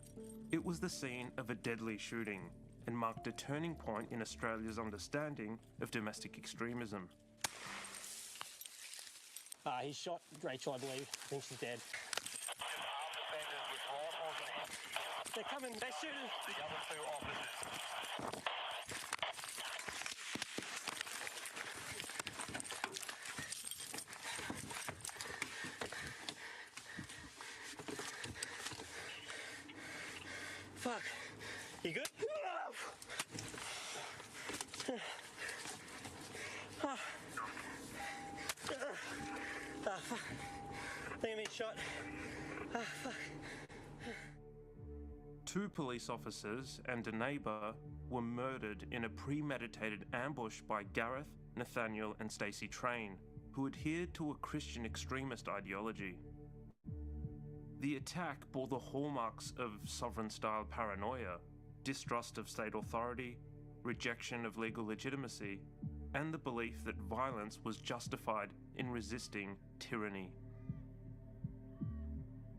it was the scene of a deadly shooting and marked a turning point in Australia's understanding of domestic extremism. He shot Rachel, I believe. I think she's dead. They're coming, they're shooting. The other 2 officers. Fuck. You good? Fuck. I think I'm being shot. Fuck. 2 police officers and a neighbour were murdered in a premeditated ambush by Gareth, Nathaniel and Stacey Train, who adhered to a Christian extremist ideology. The attack bore the hallmarks of sovereign-style paranoia, distrust of state authority, rejection of legal legitimacy, and the belief that violence was justified in resisting tyranny.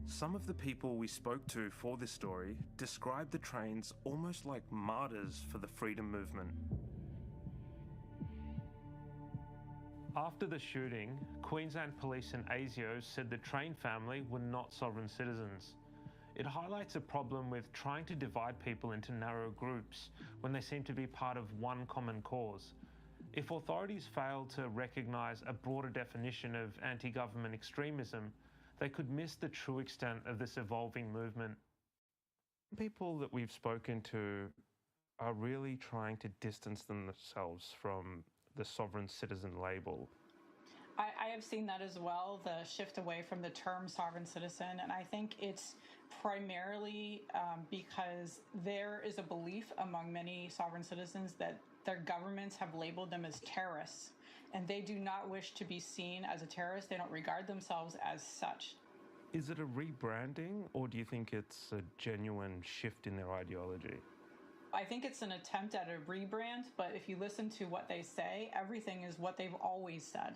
Some of the people we spoke to for this story described the trains almost like martyrs for the freedom movement. After the shooting, Queensland Police and ASIO said the Train family were not sovereign citizens. It highlights a problem with trying to divide people into narrow groups when they seem to be part of one common cause. If authorities fail to recognise a broader definition of anti-government extremism, they could miss the true extent of this evolving movement. People that we've spoken to are really trying to distance themselves from the sovereign citizen label. I have seen that as well, the shift away from the term sovereign citizen, and I think it's primarily because there is a belief among many sovereign citizens that their governments have labeled them as terrorists, and they do not wish to be seen as a terrorist. They don't regard themselves as such. Is it a rebranding, or do you think it's a genuine shift in their ideology? I think it's an attempt at a rebrand, but if you listen to what they say, everything is what they've always said.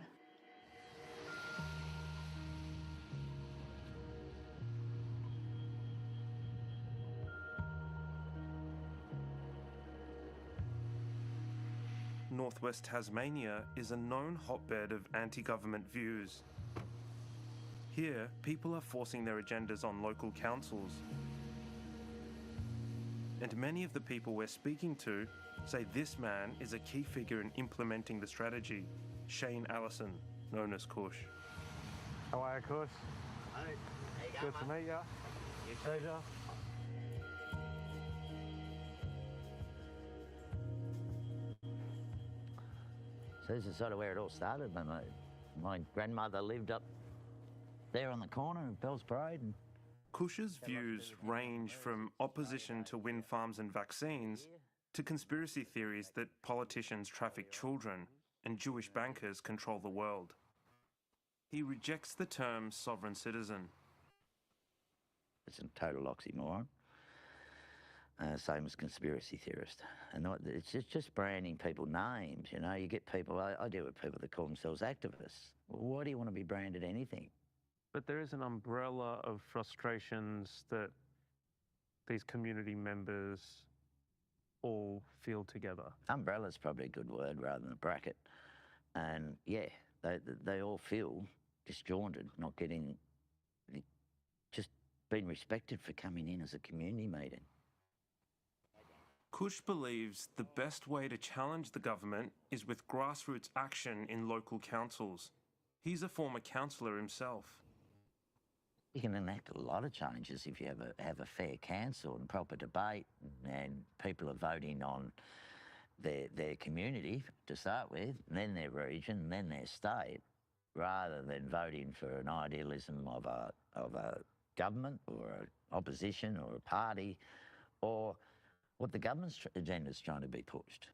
Northwest Tasmania is a known hotbed of anti-government views. Here, people are forcing their agendas on local councils. And many of the people we're speaking to say this man is a key figure in implementing the strategy, Shane Allison, known as Kush. How are you, Kush? Hey. Good to meet you. Pleasure. So this is sort of where it all started. My grandmother lived up there on the corner of Bells Parade. And Kush's views range from opposition to wind farms and vaccines to conspiracy theories that politicians traffic children and Jewish bankers control the world. He rejects the term sovereign citizen. It's a total oxymoron. Same as conspiracy theorist. And it's just branding people names, you know. You get people, I deal with people that call themselves activists. Well, why do you want to be branded anything? But there is an umbrella of frustrations that these community members all feel together. Umbrella's probably a good word rather than a bracket. And yeah, they all feel disjointed, not getting, just being respected for coming in as a community meeting. Kush believes the best way to challenge the government is with grassroots action in local councils. He's a former councillor himself. You can enact a lot of changes if you have a fair council and proper debate, and people are voting on their community to start with, and then their region, and then their state, rather than voting for an idealism of a government or an opposition or a party, or what the government's agenda is trying to be pushed.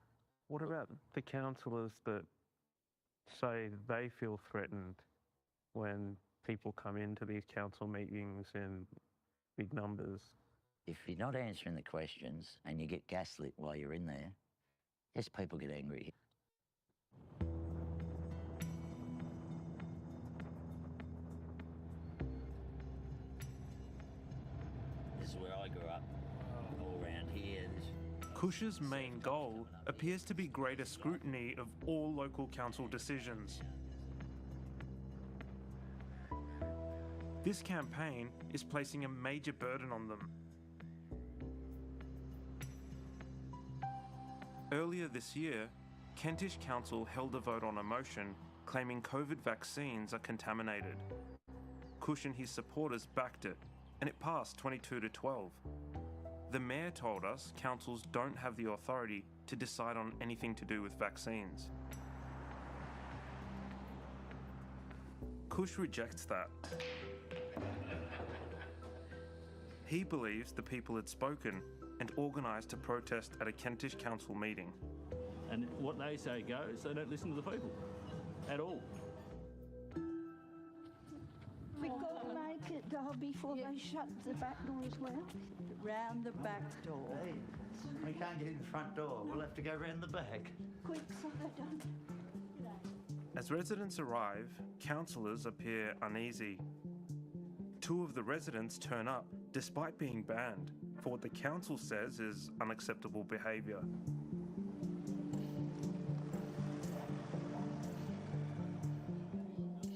What about the councillors that say they feel threatened when people come into these council meetings in big numbers? If you're not answering the questions and you get gaslit while you're in there, yes, people get angry. This is where I grew up, all around here. Kush's main goal appears to be greater scrutiny of all local council decisions. This campaign is placing a major burden on them. Earlier this year, Kentish Council held a vote on a motion claiming COVID vaccines are contaminated. Kush and his supporters backed it, and it passed 22-12. The mayor told us councils don't have the authority to decide on anything to do with vaccines. Kush rejects that. He believes the people had spoken and organised a protest at a Kentish Council meeting. And what they say goes, they don't listen to the people at all. We've got to make it, before they shut the back door as well. Round the back door. Hey, we can't get in the front door. We'll have to go round the back. Quick, so they don't. As residents arrive, councillors appear uneasy. 2 of the residents turn up despite being banned for what the council says is unacceptable behaviour.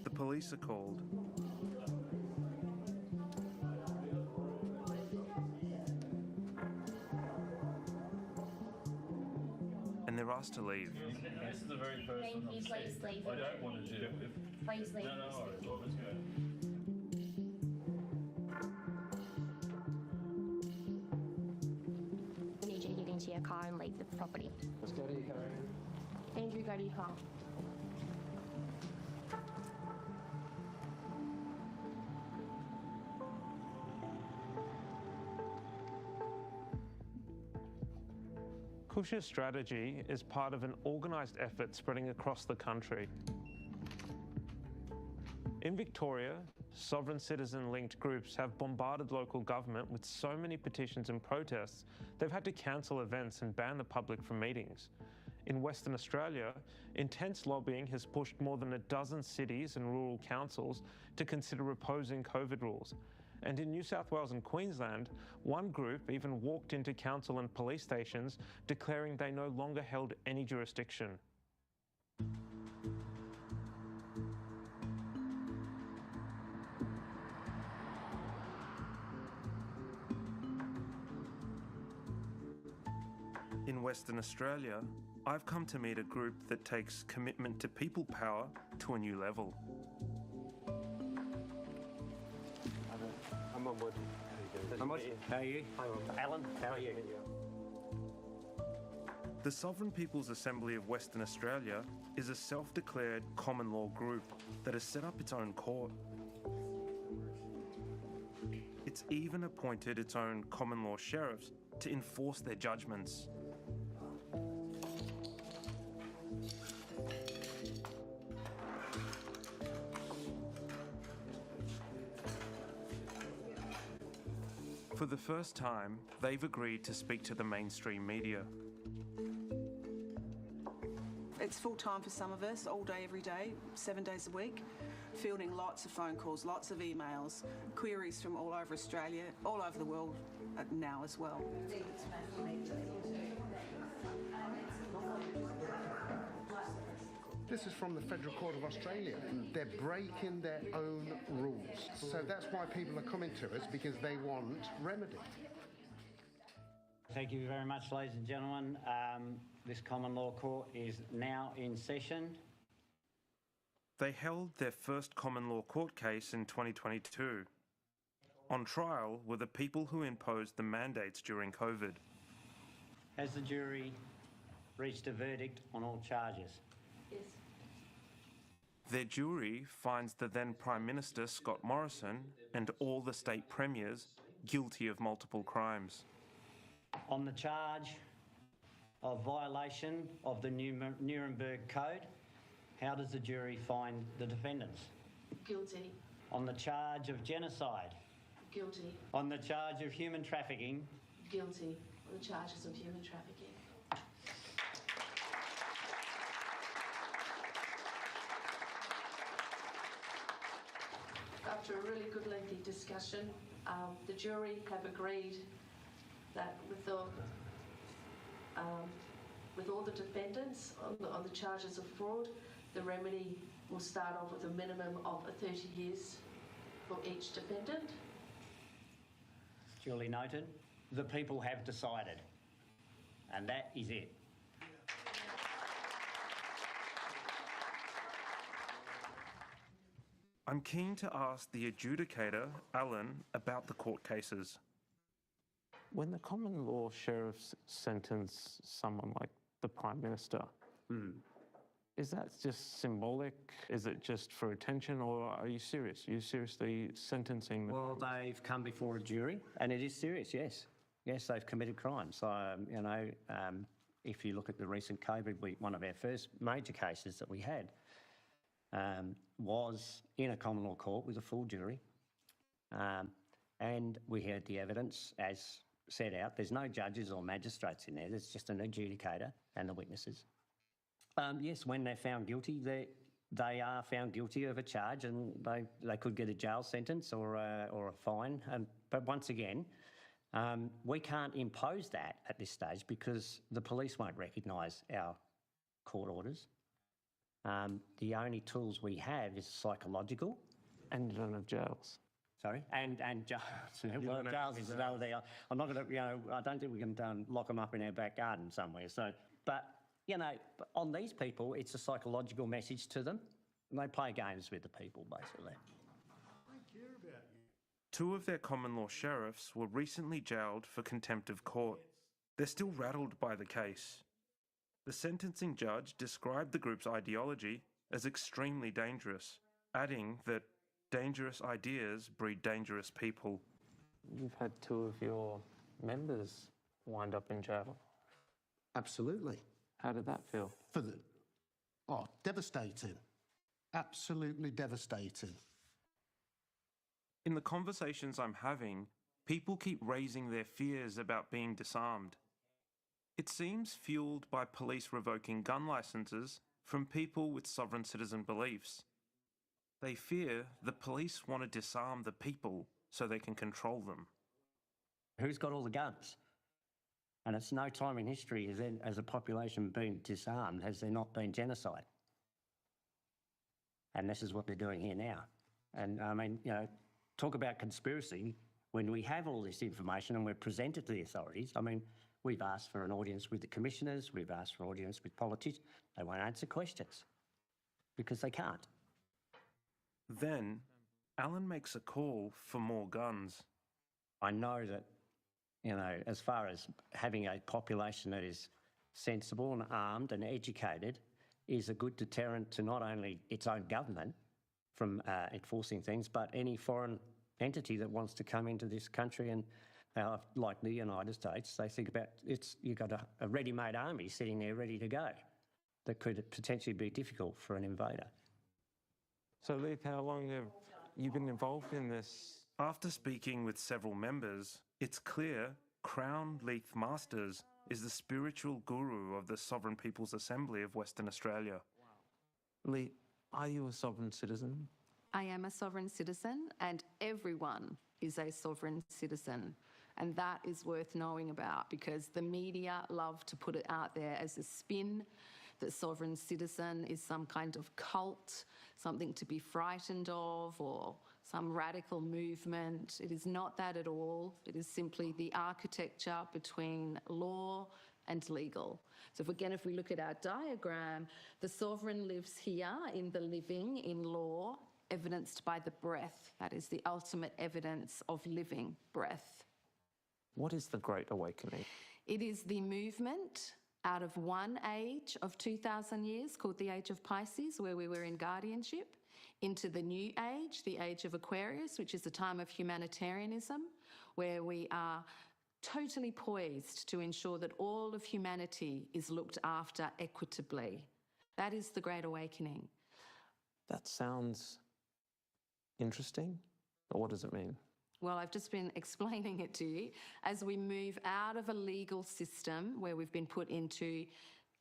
The police are called. And they're asked to leave. This is the very person. Thank you. Please leave. I don't want to do it. Please leave. No, no, let's go. I need you to get into your car and leave the property. Let's go to your car. Andrew, go to your car. Kush's strategy is part of an organised effort spreading across the country. In Victoria, sovereign citizen-linked groups have bombarded local government with so many petitions and protests, they've had to cancel events and ban the public from meetings. In Western Australia, intense lobbying has pushed more than a dozen cities and rural councils to consider opposing COVID rules. And in New South Wales and Queensland, one group even walked into council and police stations declaring they no longer held any jurisdiction. In Western Australia, I've come to meet a group that takes commitment to people power to a new level. I'm on board. How are you? Alan, how are you? The Sovereign People's Assembly of Western Australia is a self-declared common law group that has set up its own court. It's even appointed its own common law sheriffs to enforce their judgments. For the first time, they've agreed to speak to the mainstream media. It's full time for some of us, all day, every day, 7 days a week, fielding lots of phone calls, lots of emails, queries from all over Australia, all over the world now as well. This is from the Federal Court of Australia. They're breaking their own rules. So that's why people are coming to us, because they want remedy. Thank you very much, ladies and gentlemen. This common law court is now in session. They held their first common law court case in 2022. On trial were the people who imposed the mandates during COVID. Has the jury reached a verdict on all charges? Yes. Their jury finds the then Prime Minister Scott Morrison and all the state premiers guilty of multiple crimes. On the charge of violation of the Nuremberg Code, how does the jury find the defendants? Guilty. On the charge of genocide? Guilty. On the charge of human trafficking? Guilty. On the charges of human trafficking. After a really good lengthy discussion, the jury have agreed that with all the defendants on the charges of fraud, the remedy will start off with a minimum of 30 years for each defendant. Duly noted. The people have decided, and that is it. I'm keen to ask the adjudicator, Alan, about the court cases. When the common law sheriffs sentence someone like the Prime Minister, is that just symbolic? Is it just for attention, or are you serious? Are you seriously sentencing them? Well, they've come before a jury, and it is serious, yes. Yes, they've committed crimes. If you look at the recent COVID, one of our first major cases that we had was in a common law court with a full jury. And we heard the evidence as set out. There's no judges or magistrates in there. There's just an adjudicator and the witnesses. Yes, when they're found guilty, they are found guilty of a charge and they could get a jail sentence or a fine. But once again, we can't impose that at this stage because the police won't recognise our court orders. The only tools we have is psychological. And you don't have jails. Sorry? And jails. Well, jails is another thing. I'm not going to, I don't think we can lock them up in our back garden somewhere. So, but, on these people, it's a psychological message to them. And they play games with the people, basically. Two of their common law sheriffs were recently jailed for contempt of court. They're still rattled by the case. The sentencing judge described the group's ideology as extremely dangerous, adding that dangerous ideas breed dangerous people. You've had two of your members wind up in jail. Absolutely. How did that feel? Devastating. Absolutely devastating. In the conversations I'm having, people keep raising their fears about being disarmed. It seems fueled by police revoking gun licenses from people with sovereign citizen beliefs. They fear the police want to disarm the people so they can control them. Who's got all the guns? And it's no time in history as a population being disarmed has there not been genocide. And this is what they're doing here now. And I mean, talk about conspiracy. When we have all this information and we're presented to the authorities, I mean, we've asked for an audience with the commissioners, we've asked for an audience with politicians. They won't answer questions because they can't. Then, Alan makes a call for more guns. I know that, as far as having a population that is sensible and armed and educated is a good deterrent to not only its own government from enforcing things, but any foreign entity that wants to come into this country and, like the United States, they think about you've got a ready-made army sitting there ready to go that could potentially be difficult for an invader. So, Leith, how long have you been involved in this? After speaking with several members, it's clear Crown Leith Masters is the spiritual guru of the Sovereign People's Assembly of Western Australia. Leith, are you a sovereign citizen? I am a sovereign citizen, and everyone is a sovereign citizen. And that is worth knowing about because the media love to put it out there as a spin that sovereign citizen is some kind of cult, something to be frightened of, or some radical movement. It is not that at all. It is simply the architecture between law and legal. So if we look at our diagram, the sovereign lives here in the living, in law, evidenced by the breath. That is the ultimate evidence of living breath. What is the Great Awakening? It is the movement out of one age of 2,000 years called the Age of Pisces, where we were in guardianship, into the new age, the Age of Aquarius, which is a time of humanitarianism, where we are totally poised to ensure that all of humanity is looked after equitably. That is the Great Awakening. That sounds interesting. But what does it mean? Well, I've just been explaining it to you. As we move out of a legal system where we've been put into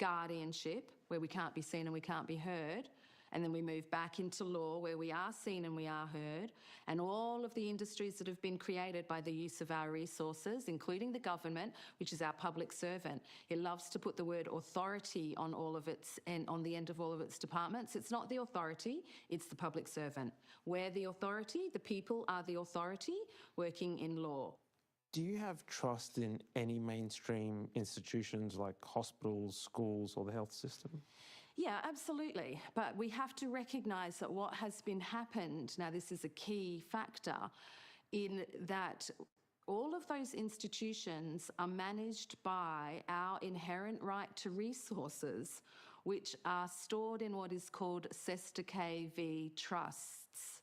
guardianship, where we can't be seen and we can't be heard, and then we move back into law where we are seen and we are heard, and all of the industries that have been created by the use of our resources, including the government, which is our public servant. It loves to put the word authority on all of its, and on the end of all of its departments. It's not the authority, it's the public servant. We're the authority, the people are the authority working in law. Do you have trust in any mainstream institutions like hospitals, schools, or the health system? Yeah, absolutely. But we have to recognise that what has been happened, now this is a key factor, in that all of those institutions are managed by our inherent right to resources, which are stored in what is called Cester KV trusts.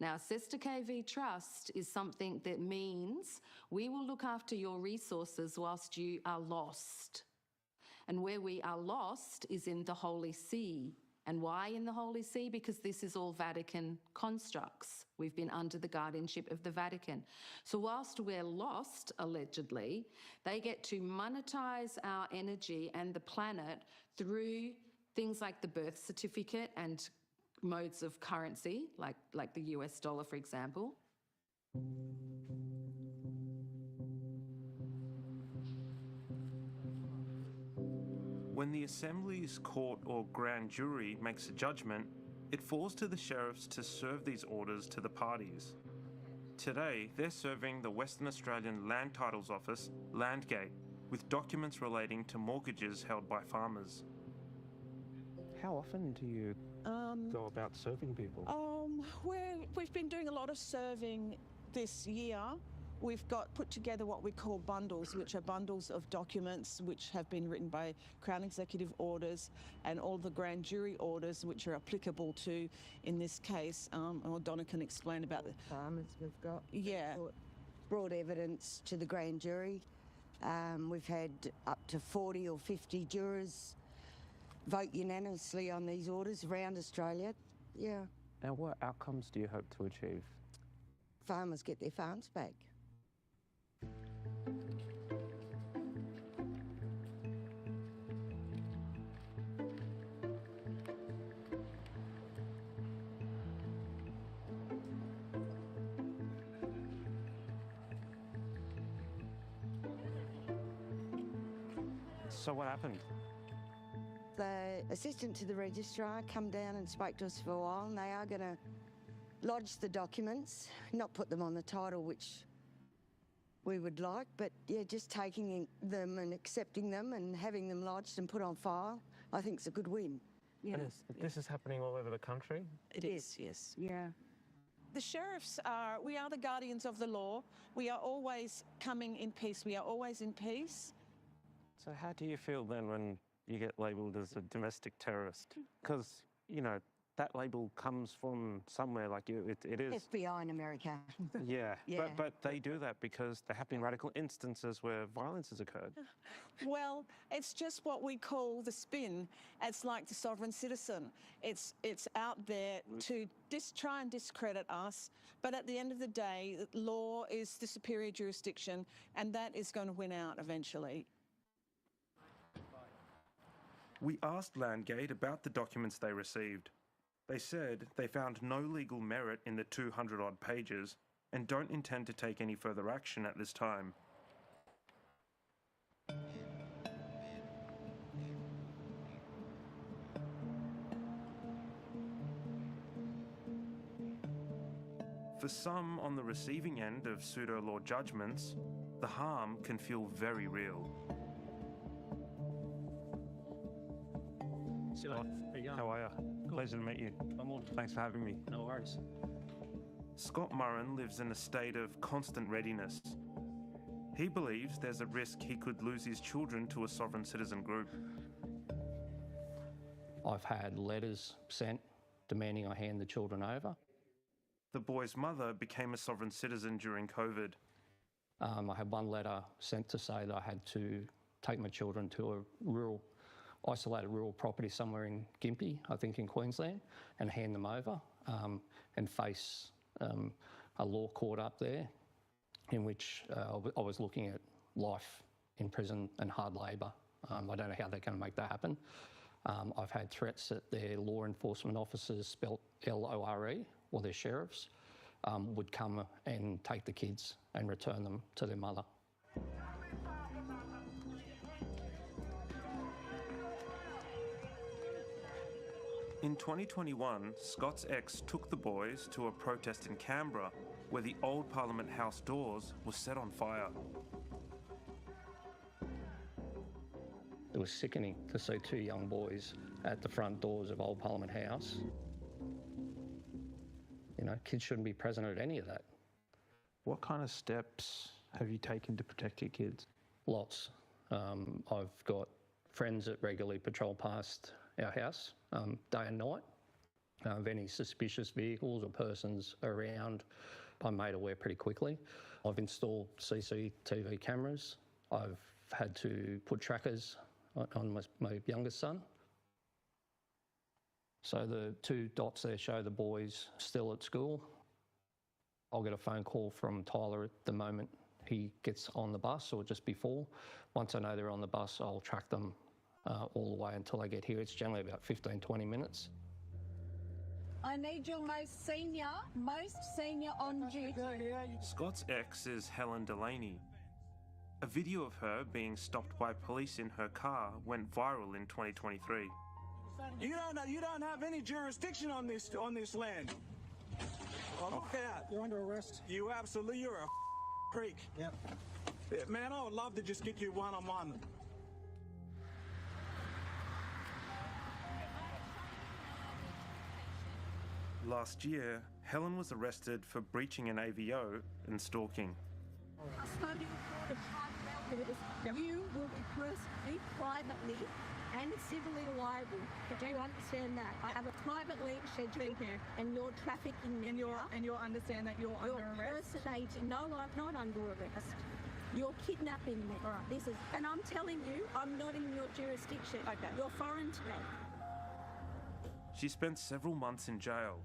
Now, Cester KV Trust is something that means we will look after your resources whilst you are lost. And where we are lost is in the Holy See. And why in the Holy See? Because this is all Vatican constructs. We've been under the guardianship of the Vatican. So whilst we're lost, allegedly, they get to monetize our energy and the planet through things like the birth certificate and modes of currency, like the US dollar, for example. When the Assembly's court or grand jury makes a judgment, it falls to the sheriffs to serve these orders to the parties. Today, they're serving the Western Australian Land Titles Office, Landgate, with documents relating to mortgages held by farmers. How often do you go about serving people? We've been doing a lot of serving this year. We've put together what we call bundles, which are bundles of documents which have been written by Crown Executive Orders and all the grand jury orders which are applicable to, in this case, or Donna can explain about the farmers we've got. Yeah. Brought evidence to the grand jury. We've had up to 40 or 50 jurors vote unanimously on these orders around Australia. Yeah. Now, what outcomes do you hope to achieve? Farmers get their farms back. So what happened? The assistant to the registrar come down and spoke to us for a while, and they are going to lodge the documents, not put them on the title, which we would like, but yeah, just taking them and accepting them and having them lodged and put on file, I think is a good win. Yeah. This is happening all over the country? It is, yes. Yeah. The sheriffs we are the guardians of the law. We are always coming in peace. We are always in peace. So how do you feel then when you get labelled as a domestic terrorist? Because, you know, that label comes from somewhere, like it is. FBI in America. Yeah, Yeah. But they do that because there have been radical instances where violence has occurred. Well, it's just what we call the spin. It's like the sovereign citizen. It's out there to try and discredit us, but at the end of the day, law is the superior jurisdiction, and that is going to win out eventually. We asked Landgate about the documents they received. They said they found no legal merit in the 200-odd pages and don't intend to take any further action at this time. For some on the receiving end of pseudo-law judgments, the harm can feel very real. How are you? Pleasure to meet you. Thanks for having me. No worries. Scott Murren lives in a state of constant readiness. He believes there's a risk he could lose his children to a sovereign citizen group. I've had letters sent demanding I hand the children over. The boy's mother became a sovereign citizen during COVID. I had one letter sent to say that I had to take my children to a isolated rural property somewhere in Gympie, I think in Queensland, and hand them over and face a law court up there in which I was looking at life in prison and hard labour. I don't know how they're going to make that happen. I've had threats that their law enforcement officers, spelt LORE, or their sheriffs, would come and take the kids and return them to their mother. In 2021, Scott's ex took the boys to a protest in Canberra where the old Parliament House doors were set on fire. It was sickening to see two young boys at the front doors of Old Parliament House. You know, kids shouldn't be present at any of that. What kind of steps have you taken to protect your kids? Lots. I've got friends that regularly patrol past our house day and night. If any suspicious vehicles or persons around, I'm made aware pretty quickly. I've installed CCTV cameras. I've had to put trackers on my youngest son. So the two dots there show the boys still at school. I'll get a phone call from Tyler at the moment he gets on the bus or just before. Once I know they're on the bus, I'll track them all the way until I get here. It's generally about 15, 20 minutes. I need your most senior on duty. Scott's ex is Helen Delaney. A video of her being stopped by police in her car went viral in 2023. You don't have any jurisdiction on this land. Oh, look out. You're under arrest. You're a freak. Yep. Man, I would love to just get you one-on-one. Last year, Helen was arrested for breaching an AVO and stalking. You will be personally, privately, and civilly liable. Do you understand that? I have a private link schedule and you're trafficking me. And you'll understand that you're under arrest? Impersonating. No, I'm not under arrest. You're kidnapping me. All right. And I'm telling you, I'm not in your jurisdiction. Okay. You're foreign to me. She spent several months in jail.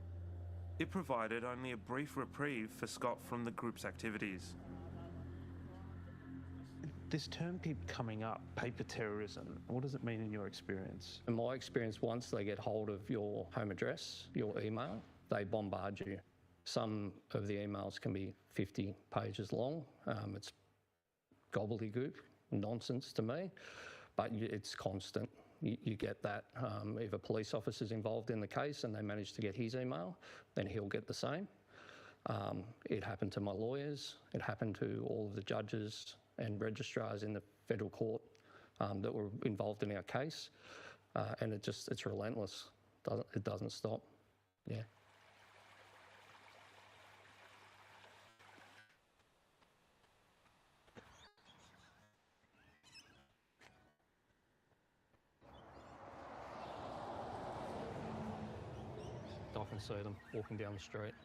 It provided only a brief reprieve for Scott from the group's activities. This term keeps coming up, paper terrorism. What does it mean in your experience? In my experience, once they get hold of your home address, your email, they bombard you. Some of the emails can be 50 pages long. It's gobbledygook, nonsense to me, but it's constant. You get that. If a police officer's involved in the case and they manage to get his email, then he'll get the same. It happened to my lawyers. It happened to all of the judges and registrars in the federal court that were involved in our case. And it's relentless. It doesn't stop. Yeah. I often see them walking down the street.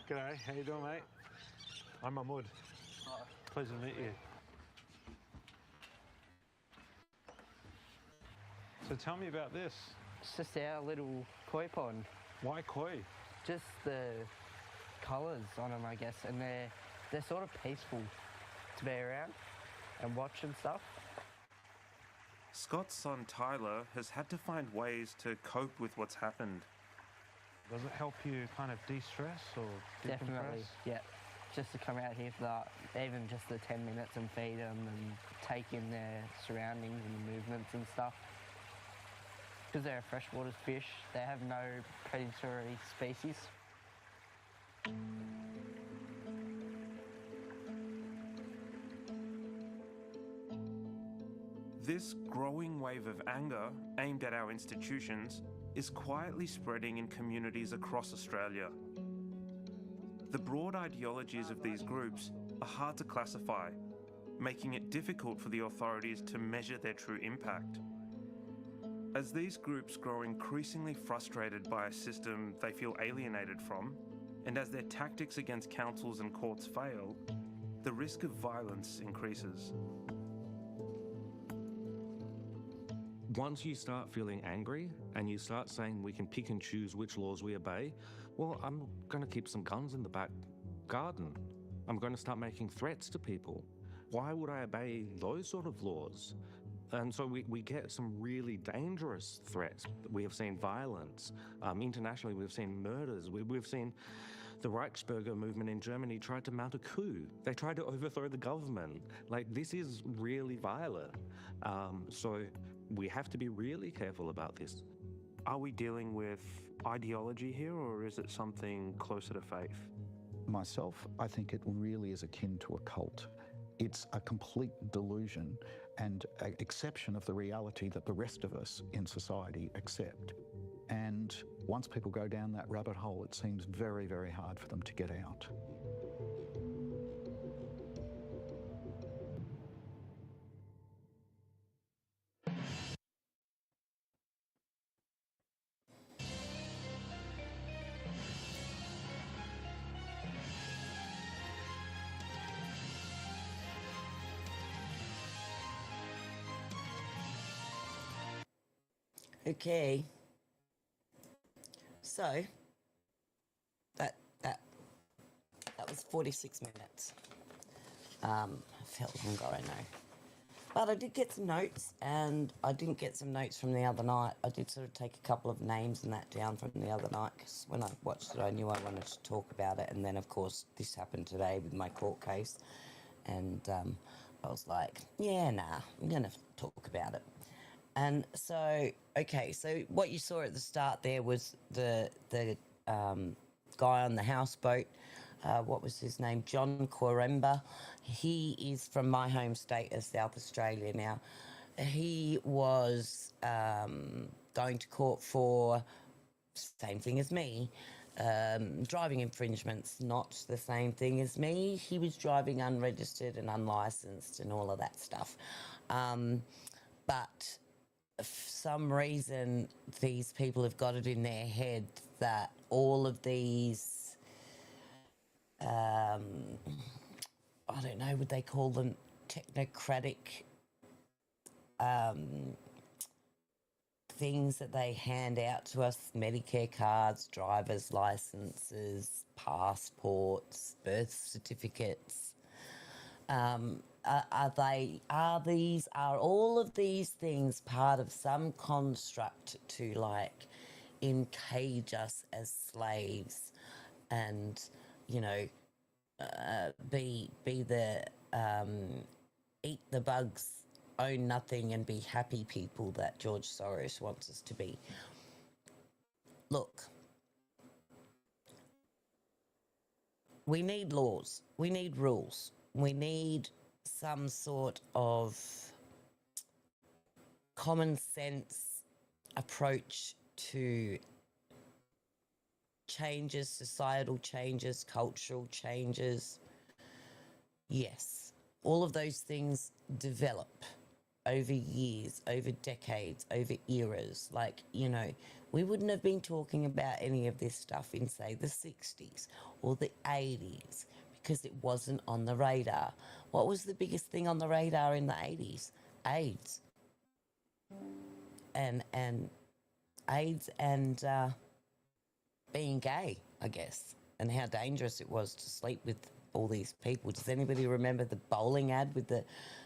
G'day, how you doing, mate? I'm Mahmood. Pleasure to meet you. So tell me about this. It's just our little koi pond. Why koi? Just the colours on them, I guess, and they're sort of peaceful to be around and watch and stuff. Scott's son Tyler has had to find ways to cope with what's happened. Does it help you kind of de-stress or decompress? Definitely, yeah. Just to come out here for that, even just the 10 minutes and feed them and take in their surroundings and the movements and stuff. Because they're a freshwater fish, they have no predatory species. This growing wave of anger aimed at our institutions is quietly spreading in communities across Australia. The broad ideologies of these groups are hard to classify, making it difficult for the authorities to measure their true impact. As these groups grow increasingly frustrated by a system they feel alienated from, and as their tactics against councils and courts fail, the risk of violence increases. Once you start feeling angry and you start saying we can pick and choose which laws we obey, well, I'm going to keep some guns in the back garden. I'm going to start making threats to people. Why would I obey those sort of laws? And so we get some really dangerous threats. We have seen violence. Internationally, we've seen murders. We've seen the Reichsbürger movement in Germany tried to mount a coup. They tried to overthrow the government. Like, this is really violent. So we have to be really careful about this. Are we dealing with ideology here, or is it something closer to faith? Myself, I think it really is akin to a cult. It's a complete delusion and an exception of the reality that the rest of us in society accept. And once people go down that rabbit hole, it seems very, very hard for them to get out. Okay. So that was 46 minutes. Felt longer, I know. But I did get some notes, and I didn't get some notes from the other night. I did sort of take a couple of names and that down from the other night, because when I watched it, I knew I wanted to talk about it. And then, of course, this happened today with my court case. And I was like, yeah, nah, I'm going to talk about it. And so, okay, so what you saw at the start there was the guy on the houseboat. What was his name? John Quaremba. He is from my home state of South Australia now. He was going to court for same thing as me, driving infringements, not the same thing as me. He was driving unregistered and unlicensed and all of that stuff. But for some reason, these people have got it in their head that all of these I don't know, would they call them technocratic things that they hand out to us, Medicare cards, driver's licenses, passports, birth certificates. Are all of these things part of some construct to like encage us as slaves and, you know, be the eat the bugs, own nothing and be happy people that George Soros wants us to be? Look, we need laws, we need rules, we need some sort of common sense approach to changes, societal changes, cultural changes. Yes, all of those things develop over years, over decades, over eras. Like, you know, we wouldn't have been talking about any of this stuff in, say, the 60s or the 80s because it wasn't on the radar. What was the biggest thing on the radar in the 80s? AIDS. And AIDS and being gay, I guess, and how dangerous it was to sleep with all these people. Does anybody remember the bowling ad with the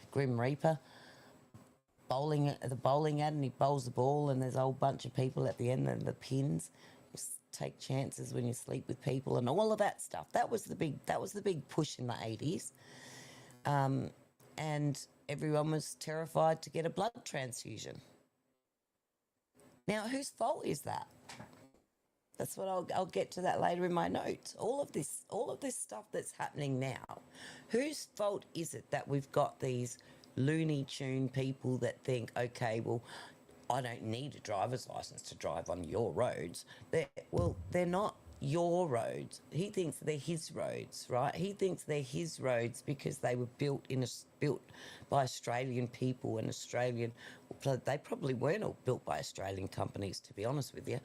Grim Reaper? The bowling ad, and he bowls the ball and there's a whole bunch of people at the end and the pins. Just take chances when you sleep with people and all of that stuff. That was the big push in the 80s. And everyone was terrified to get a blood transfusion. Now, whose fault is that? That's what I'll get to that later in my notes. All of this stuff that's happening now, whose fault is it that we've got these Looney Tune people that think, okay, well, I don't need a driver's license to drive on your roads. They're not your roads. He thinks they're his roads, right? He thinks they're his roads because they were built by Australian people and Australian. They probably weren't all built by Australian companies, to be honest with you.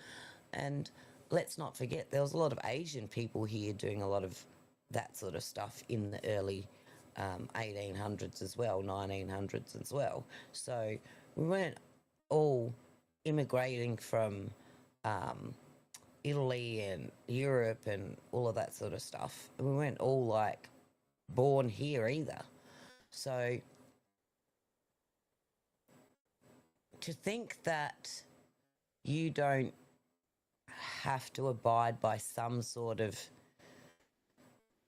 And let's not forget, there was a lot of Asian people here doing a lot of that sort of stuff in the early 1800s as well, 1900s as well. So we weren't all immigrating from Italy and Europe and all of that sort of stuff. We weren't all like born here either. So to think that you don't have to abide by some sort of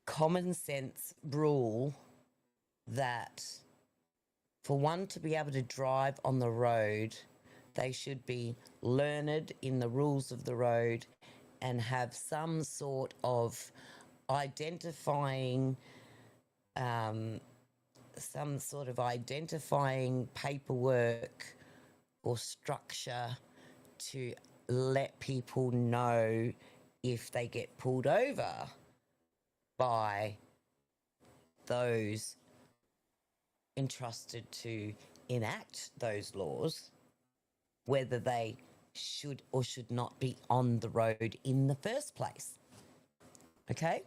common sense rule that for one to be able to drive on the road, they should be learned in the rules of the road and have some sort of identifying paperwork or structure to let people know if they get pulled over by those entrusted to enact those laws, whether they should or should not be on the road in the first place. Okay?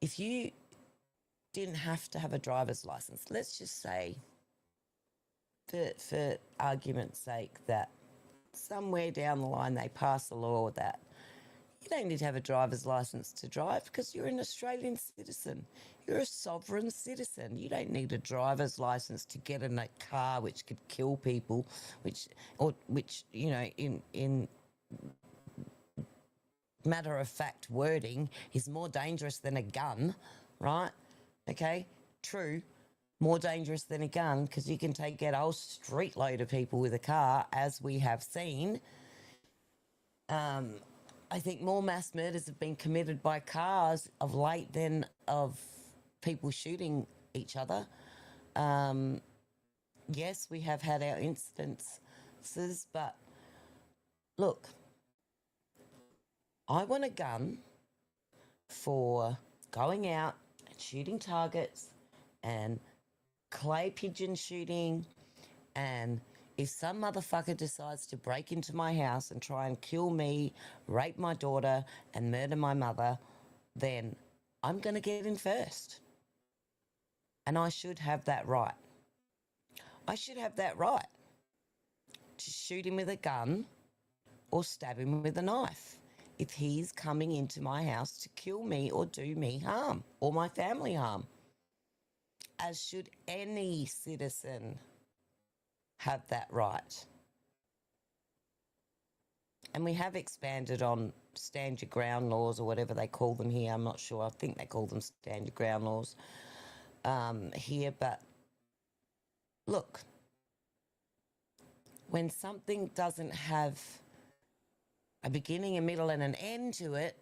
If you didn't have to have a driver's license, let's just say, for argument's sake, that somewhere down the line they pass a law that You don't need to have a driver's licence to drive because you're an Australian citizen. You're a sovereign citizen. You don't need a driver's licence to get in a car which could kill people, which you know, in matter-of-fact wording is more dangerous than a gun, right? Okay, true, more dangerous than a gun because you can take out a whole street load of people with a car, as we have seen. I think more mass murders have been committed by cars of late than of people shooting each other. Yes, we have had our instances, but look, I want a gun for going out and shooting targets and clay pigeon shooting, and if some motherfucker decides to break into my house and try and kill me, rape my daughter and murder my mother, then I'm going to get in first. And I should have that right. I should have that right to shoot him with a gun or stab him with a knife if he's coming into my house to kill me or do me harm or my family harm, as should any citizen have that right. And we have expanded on stand your ground laws, or whatever they call them here. I'm not sure. I think they call them stand your ground laws here. But look, when something doesn't have a beginning, a middle and an end to it,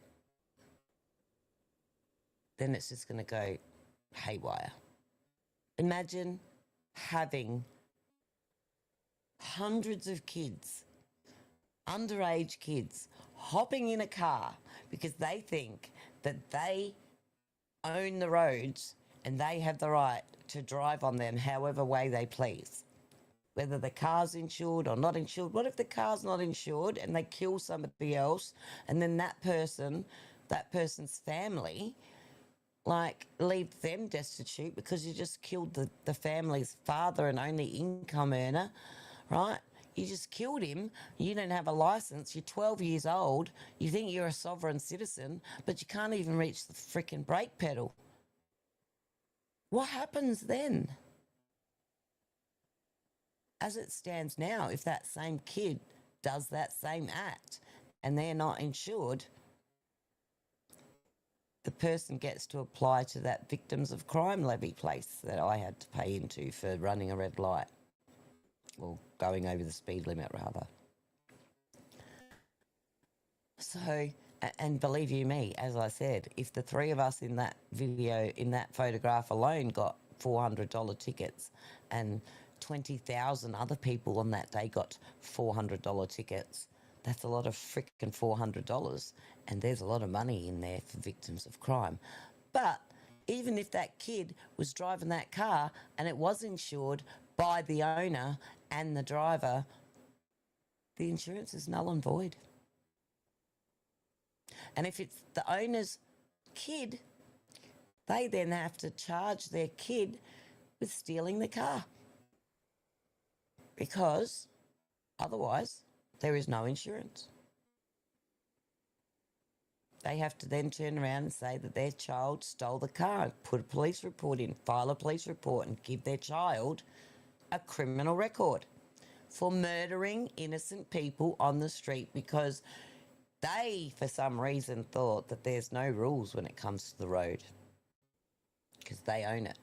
then it's just going to go haywire. Imagine having hundreds of kids, underage kids, hopping in a car because they think that they own the roads and they have the right to drive on them however way they please. Whether the car's insured or not insured. What if the car's not insured and they kill somebody else, and then that person's family, like, leave them destitute because you just killed the family's father and only income earner, right? You just killed him. You don't have a license. You're 12 years old. You think you're a sovereign citizen, but you can't even reach the frickin' brake pedal. What happens then? As it stands now, if that same kid does that same act and they're not insured, the person gets to apply to that victims of crime levy place that I had to pay into for running a red light. Or going over the speed limit, rather. So, and believe you me, as I said, if the three of us in that video, in that photograph alone got $400 tickets, and 20,000 other people on that day got $400 tickets, that's a lot of frickin' $400, and there's a lot of money in there for victims of crime. But even if that kid was driving that car and it was insured by the owner and the driver, the insurance is null and void. And if it's the owner's kid, they then have to charge their kid with stealing the car, because otherwise there is no insurance. They have to then turn around and say that their child stole the car, put a police report in, file a police report and give their child a criminal record for murdering innocent people on the street because they, for some reason, thought that there's no rules when it comes to the road because they own it.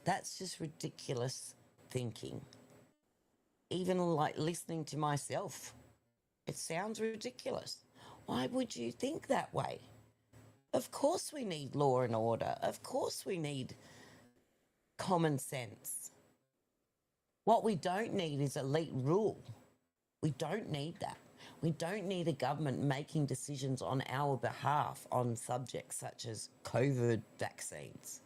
That's just ridiculous thinking. Even like listening to myself, it sounds ridiculous. Why would you think that way? Of course we need law and order. Of course we need common sense. What we don't need is elite rule. We don't need that. We don't need a government making decisions on our behalf on subjects such as COVID vaccines,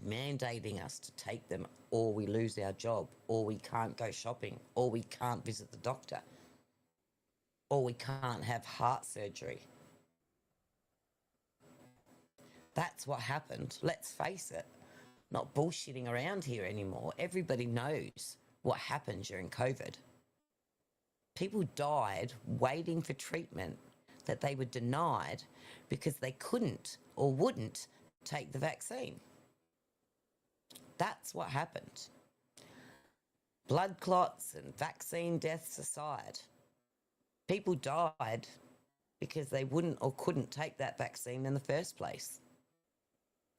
mandating us to take them or we lose our job, or we can't go shopping, or we can't visit the doctor, or we can't have heart surgery. That's what happened. Let's face it. Not bullshitting around here anymore. Everybody knows what happened during COVID. People died waiting for treatment that they were denied because they couldn't or wouldn't take the vaccine. That's what happened. Blood clots and vaccine deaths aside, people died because they wouldn't or couldn't take that vaccine in the first place.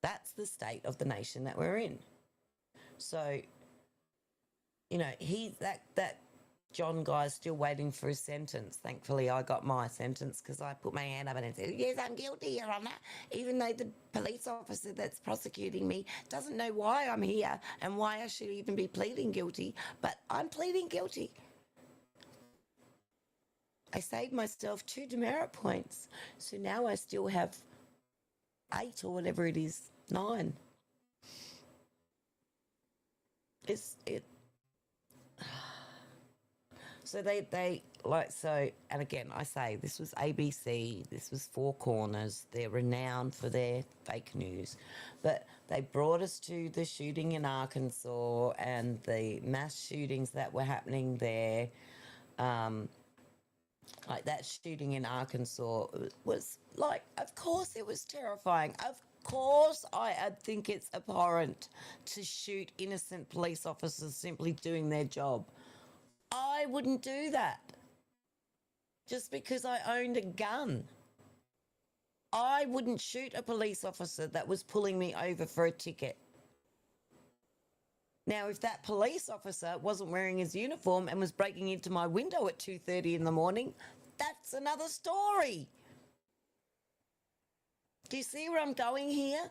That's the state of the nation that we're in. So, you know, that John guy's still waiting for his sentence. Thankfully, I got my sentence because I put my hand up and said, yes, I'm guilty, Your Honour, even though the police officer that's prosecuting me doesn't know why I'm here and why I should even be pleading guilty, but I'm pleading guilty. I saved myself 2 demerit points, so now I still have 8 or whatever it is, 9. So and again, I say this was ABC, this was Four Corners. They're renowned for their fake news, but they brought us to the shooting in Arkansas and the mass shootings that were happening there. Like that shooting in Arkansas was like, of course it was terrifying. Of course I think it's abhorrent to shoot innocent police officers simply doing their job. I wouldn't do that just because I owned a gun. I wouldn't shoot a police officer that was pulling me over for a ticket. Now, if that police officer wasn't wearing his uniform and was breaking into my window at 2:30 in the morning, that's another story. Do you see where I'm going here?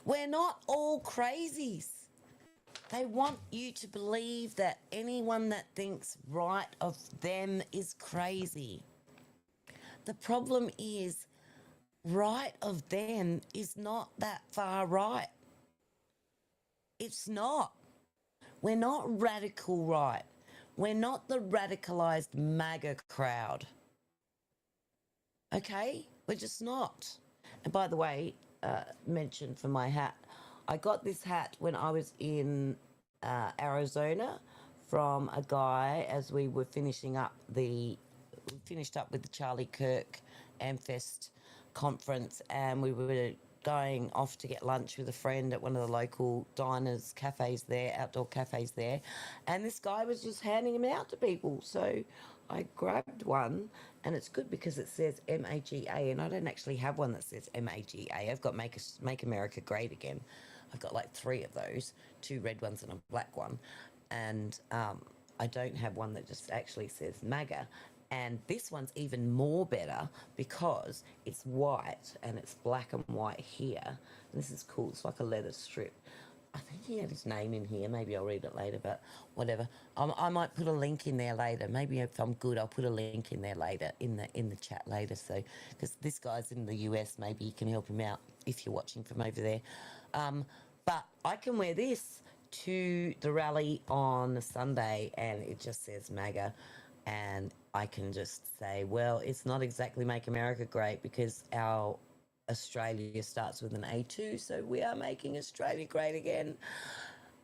We're not all crazies. They want you to believe that anyone that thinks right of them is crazy. The problem is, right of them is not that far right. It's not. We're not radical right. We're not the radicalised MAGA crowd. Okay? We're just not. And by the way, mention for my hat, I got this hat when I was in Arizona from a guy as we were finished up with the Charlie Kirk Amfest conference, and we were going off to get lunch with a friend at one of the local diners, cafes there, outdoor cafes there, and this guy was just handing them out to people. So I grabbed one, and it's good because it says MAGA, and I don't actually have one that says MAGA. I've got Make America Great Again. I've got like 3 of those, 2 red ones and a black one, and I don't have one that just actually says MAGA. And this one's even more better because it's white and it's black and white here. And this is cool. It's like a leather strip. I think he had his name in here. Maybe I'll read it later, but whatever. I might put a link in there later. Maybe if I'm good, I'll put a link in there later, in the chat later. So, because this guy's in the US, maybe you can help him out if you're watching from over there. But I can wear this to the rally on Sunday, and it just says MAGA. And I can just say, well, it's not exactly Make America Great because our Australia starts with an A2, so we are making Australia great again.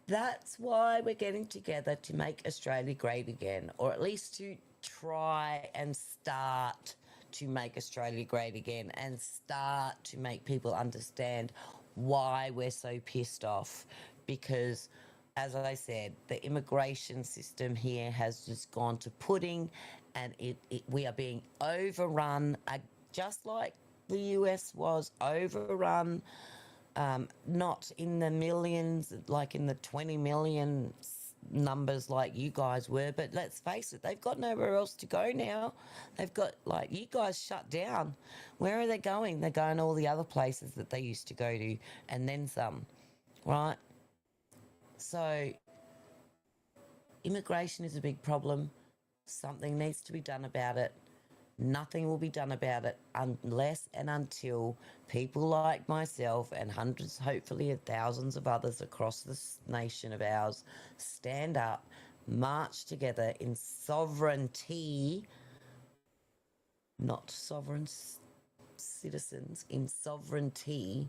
That's why we're getting together to make Australia great again, or at least to try and start to make Australia great again and start to make people understand why we're so pissed off. Because, as I said, the immigration system here has just gone to pudding, and we are being overrun, just like the US was overrun, not in the millions, like in the 20 million numbers like you guys were, but let's face it, they've got nowhere else to go now. They've got, like, you guys shut down. Where are they going? They're going all the other places that they used to go to, and then some, right? So, immigration is a big problem. Something needs to be done about it. Nothing will be done about it unless and until people like myself and hundreds, hopefully of thousands of others across this nation of ours stand up, march together in sovereignty, not sovereign citizens, in sovereignty,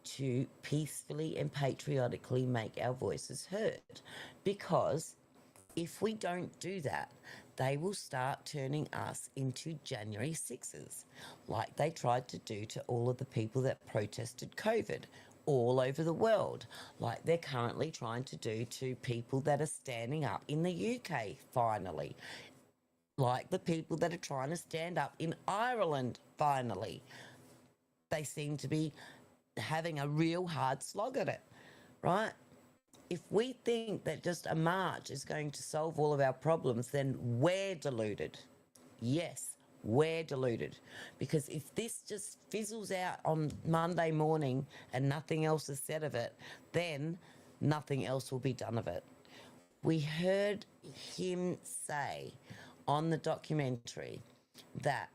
to peacefully and patriotically make our voices heard. Because If we don't do that, they will start turning us into January 6s, like they tried to do to all of the people that protested COVID all over the world, like they're currently trying to do to people that are standing up in the UK finally, like the people that are trying to stand up in Ireland finally. They seem to be having a real hard slog at it, right? If we think that just a march is going to solve all of our problems, then we're deluded. Yes, we're deluded. Because if this just fizzles out on Monday morning and nothing else is said of it, then nothing else will be done of it. We heard him say on the documentary that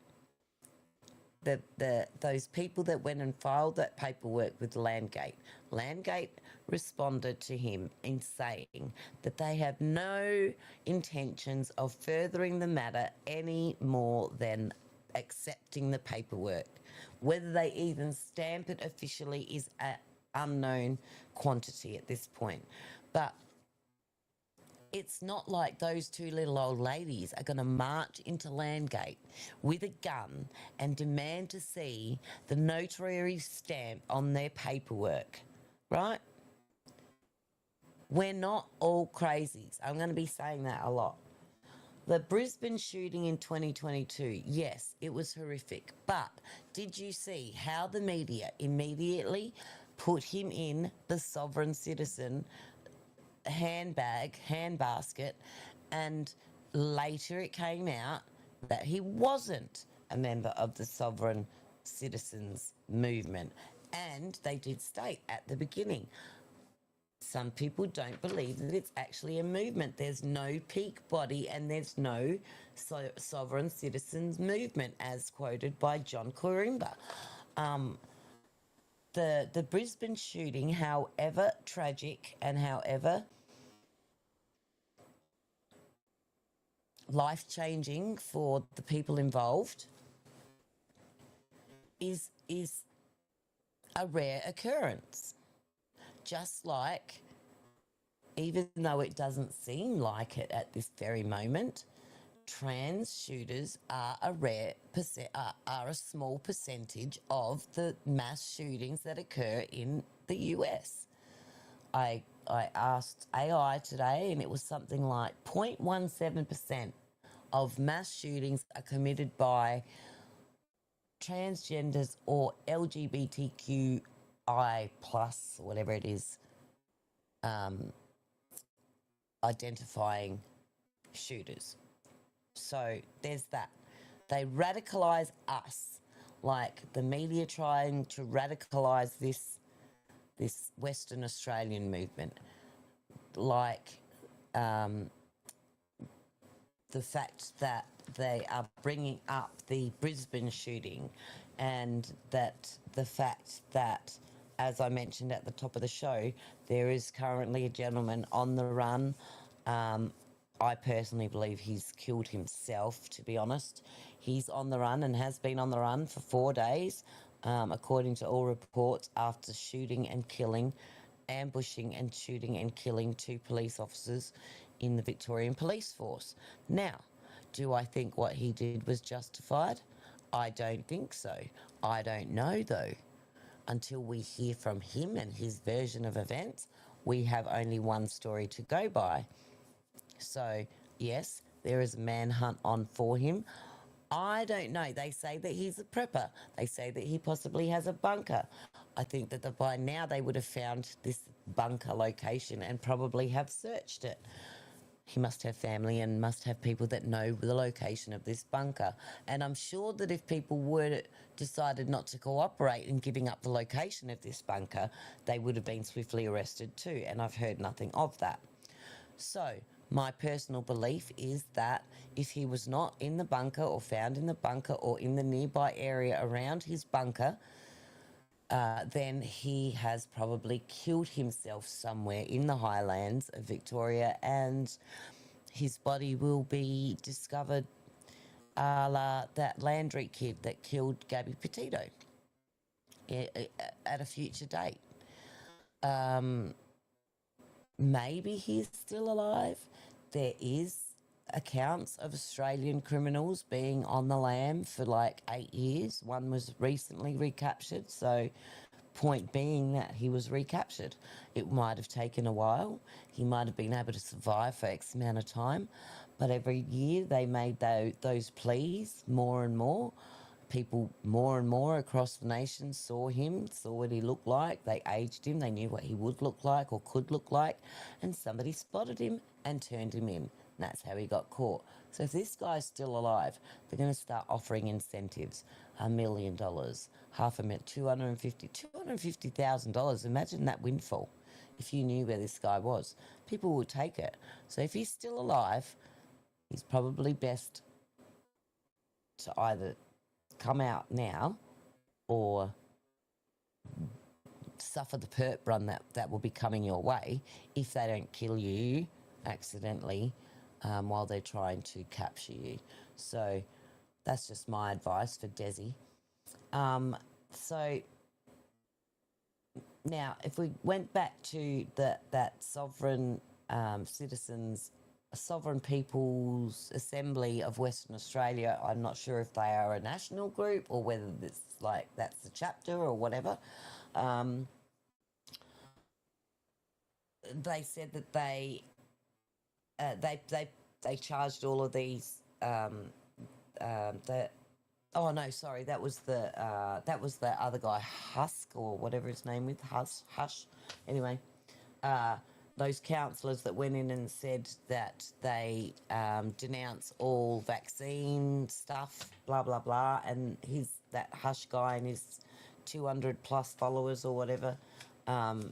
those people that went and filed that paperwork with Landgate responded to him in saying that they have no intentions of furthering the matter any more than accepting the paperwork. Whether they even stamp it officially is an unknown quantity at this point. But it's not like those two little old ladies are going to march into Landgate with a gun and demand to see the notary stamp on their paperwork, right? We're not all crazies. I'm going to be saying that a lot. The Brisbane shooting in 2022, yes, it was horrific. But did you see how the media immediately put him in the sovereign citizen handbasket, and later it came out that he wasn't a member of the sovereign citizens movement. And they did state at the beginning, some people don't believe that it's actually a movement. There's no peak body and there's no sovereign citizens movement, as quoted by John Corimba. The Brisbane shooting, however tragic and however life-changing for the people involved, is a rare occurrence. Just like, even though it doesn't seem like it at this very moment, trans shooters are a small percentage of the mass shootings that occur in the US. I asked AI today, and it was something like 0.17% of mass shootings are committed by transgenders or LGBTQI plus, whatever it is, identifying shooters. So there's that. They radicalise us, like the media trying to radicalise this Western Australian movement, like the fact that they are bringing up the Brisbane shooting, and that the fact that, as I mentioned at the top of the show, there is currently a gentleman on the run. I personally believe he's killed himself, to be honest. He's on the run and has been on the run for 4 days, according to all reports, after ambushing and shooting and killing 2 police officers in the Victorian Police Force. Now, do I think what he did was justified? I don't think so. I don't know, though. Until we hear from him and his version of events, we have only one story to go by. So, yes, there is a manhunt on for him. I don't know. They say that he's a prepper. They say that he possibly has a bunker. I think that by now they would have found this bunker location and probably have searched it. He must have family and must have people that know the location of this bunker. And I'm sure that if people decided not to cooperate in giving up the location of this bunker, they would have been swiftly arrested too. And I've heard nothing of that. So my personal belief is that if he was not in the bunker or found in the bunker or in the nearby area around his bunker, then he has probably killed himself somewhere in the highlands of Victoria, and his body will be discovered a la that Landry kid that killed Gabby Petito at a future date. Maybe he's still alive. there is accounts of Australian criminals being on the lam for like 8 years. One was recently recaptured, so point being that he was recaptured. It might have taken a while. He might have been able to survive for X amount of time, but every year they made those pleas more and more. People more and more across the nation saw him, saw what he looked like. They aged him. They knew what he would look like or could look like, and somebody spotted him and turned him in. And that's how he got caught. So if this guy's still alive, they're going to start offering incentives. $1 million, $500,000, $250,000. Imagine that windfall if you knew where this guy was. People would take it. So if he's still alive, he's probably best to either come out now or suffer the perp run that will be coming your way if they don't kill you accidentally while they're trying to capture you. So that's just my advice for Desi. So now, if we went back to that sovereign Sovereign People's Assembly of Western Australia, I'm not sure if they are a national group or whether it's like that's a chapter or whatever. They said that they charged all of these. Oh no, sorry, that was the other guy, Husk or whatever his name is, Hush. Anyway, those councillors that went in and said that they denounce all vaccine stuff, blah blah blah, and that Hush guy and his 200 plus followers or whatever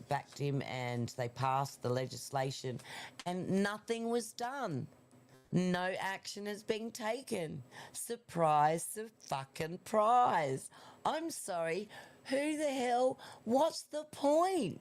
backed him, and they passed the legislation, and nothing was done. No action has been taken. Surprise, fucking prize. I'm sorry, who the hell, what's the point?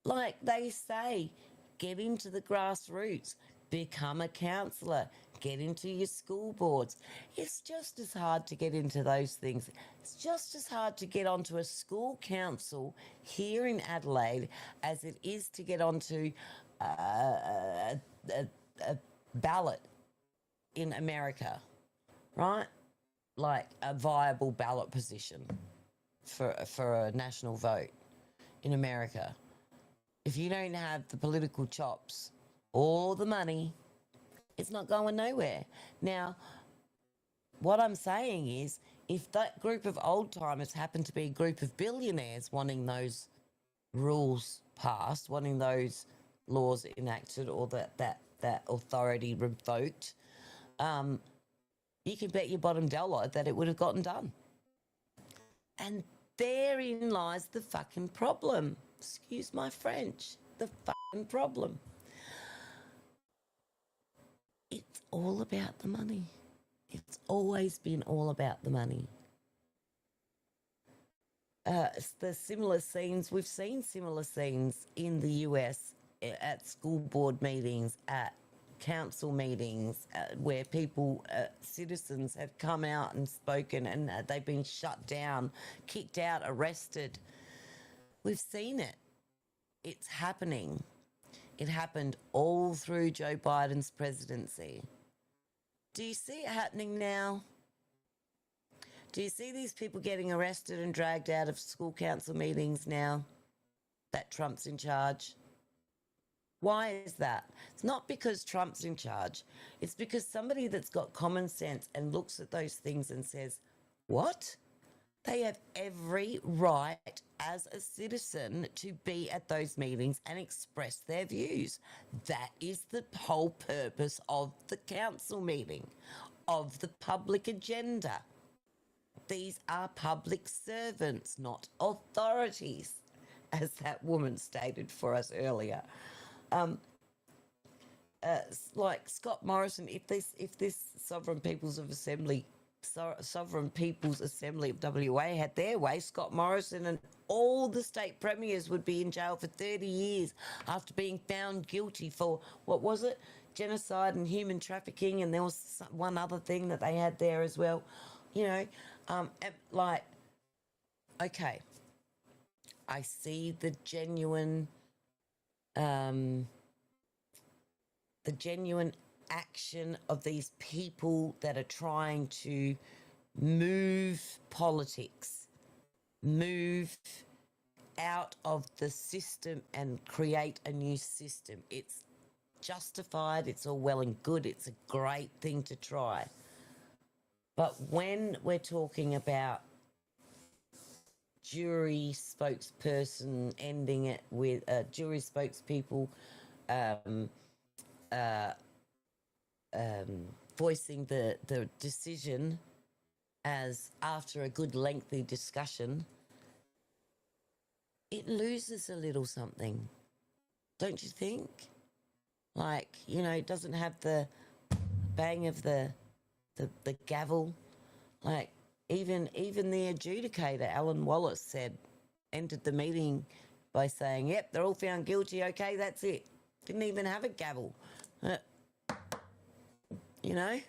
Like they say, get into the grassroots, become a councillor, get into your school boards. It's just as hard to get into those things. It's just as hard to get onto a school council here in Adelaide as it is to get onto a ballot in America, right? Like a viable ballot position for a national vote in America. If you don't have the political chops or the money, it's not going nowhere. Now, what I'm saying is, if that group of old-timers happen to be a group of billionaires wanting those rules passed, wanting those laws enacted or that authority revoked, you can bet your bottom dollar that it would have gotten done. And therein lies the fucking problem. Excuse my French. The fucking problem. It's all about the money. It's always been all about the money. The similar scenes, we've seen similar scenes in the US at school board meetings, at council meetings, where people, citizens have come out and spoken and they've been shut down, kicked out, arrested. We've seen it. It's happening. It happened all through Joe Biden's presidency. Do you see it happening now? Do you see these people getting arrested and dragged out of school council meetings now that Trump's in charge? Why is that? It's not because Trump's in charge. It's because somebody that's got common sense and looks at those things and says, what? They have every right as a citizen to be at those meetings and express their views. That is the whole purpose of the council meeting, of the public agenda. These are public servants, not authorities, as that woman stated for us earlier. Like Scott Morrison, if this Sovereign People's Assembly of WA had their way, Scott Morrison and all the state premiers would be in jail for 30 years after being found guilty for, what was it? Genocide and human trafficking, and there was one other thing that they had there as well. You know, like, okay, I see the genuine the genuine action of these people that are trying to move politics, move out of the system and create a new system. It's justified, it's all well and good, it's a great thing to try. But when we're talking about jury spokesperson ending it with jury spokespeople voicing the decision as after a good lengthy discussion, it loses a little something, don't you think? Like, you know, it doesn't have the bang of the gavel. Like, even the adjudicator, Alan Wallace, said, ended the meeting by saying, yep, they're all found guilty, okay, that's it. Didn't even have a gavel. You know?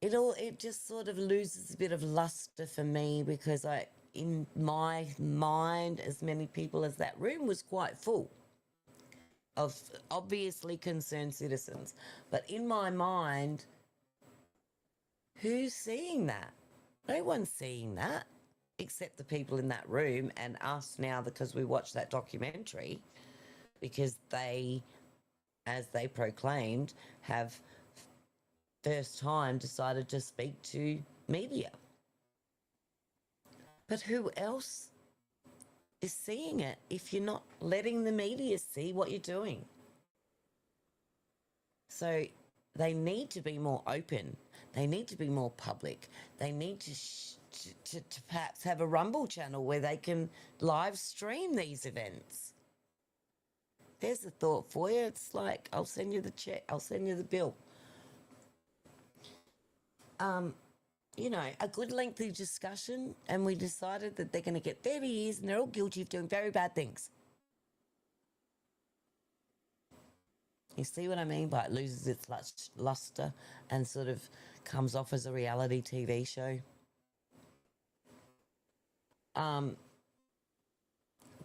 It just sort of loses a bit of luster for me, because in my mind, as many people as that room was quite full of obviously concerned citizens. But in my mind, who's seeing that? No one's seeing that except the people in that room and us now, because we watched that documentary, because they, as they proclaimed, have first time decided to speak to media. But who else is seeing it if you're not letting the media see what you're doing? So they need to be more open. They need to be more public. They need to perhaps have a Rumble channel where they can live stream these events. There's a thought for you. It's like, I'll send you the check, I'll send you the bill. You know, a good lengthy discussion, and we decided that they're going to get 30 years and they're all guilty of doing very bad things. You see what I mean by it loses its luster and sort of comes off as a reality TV show?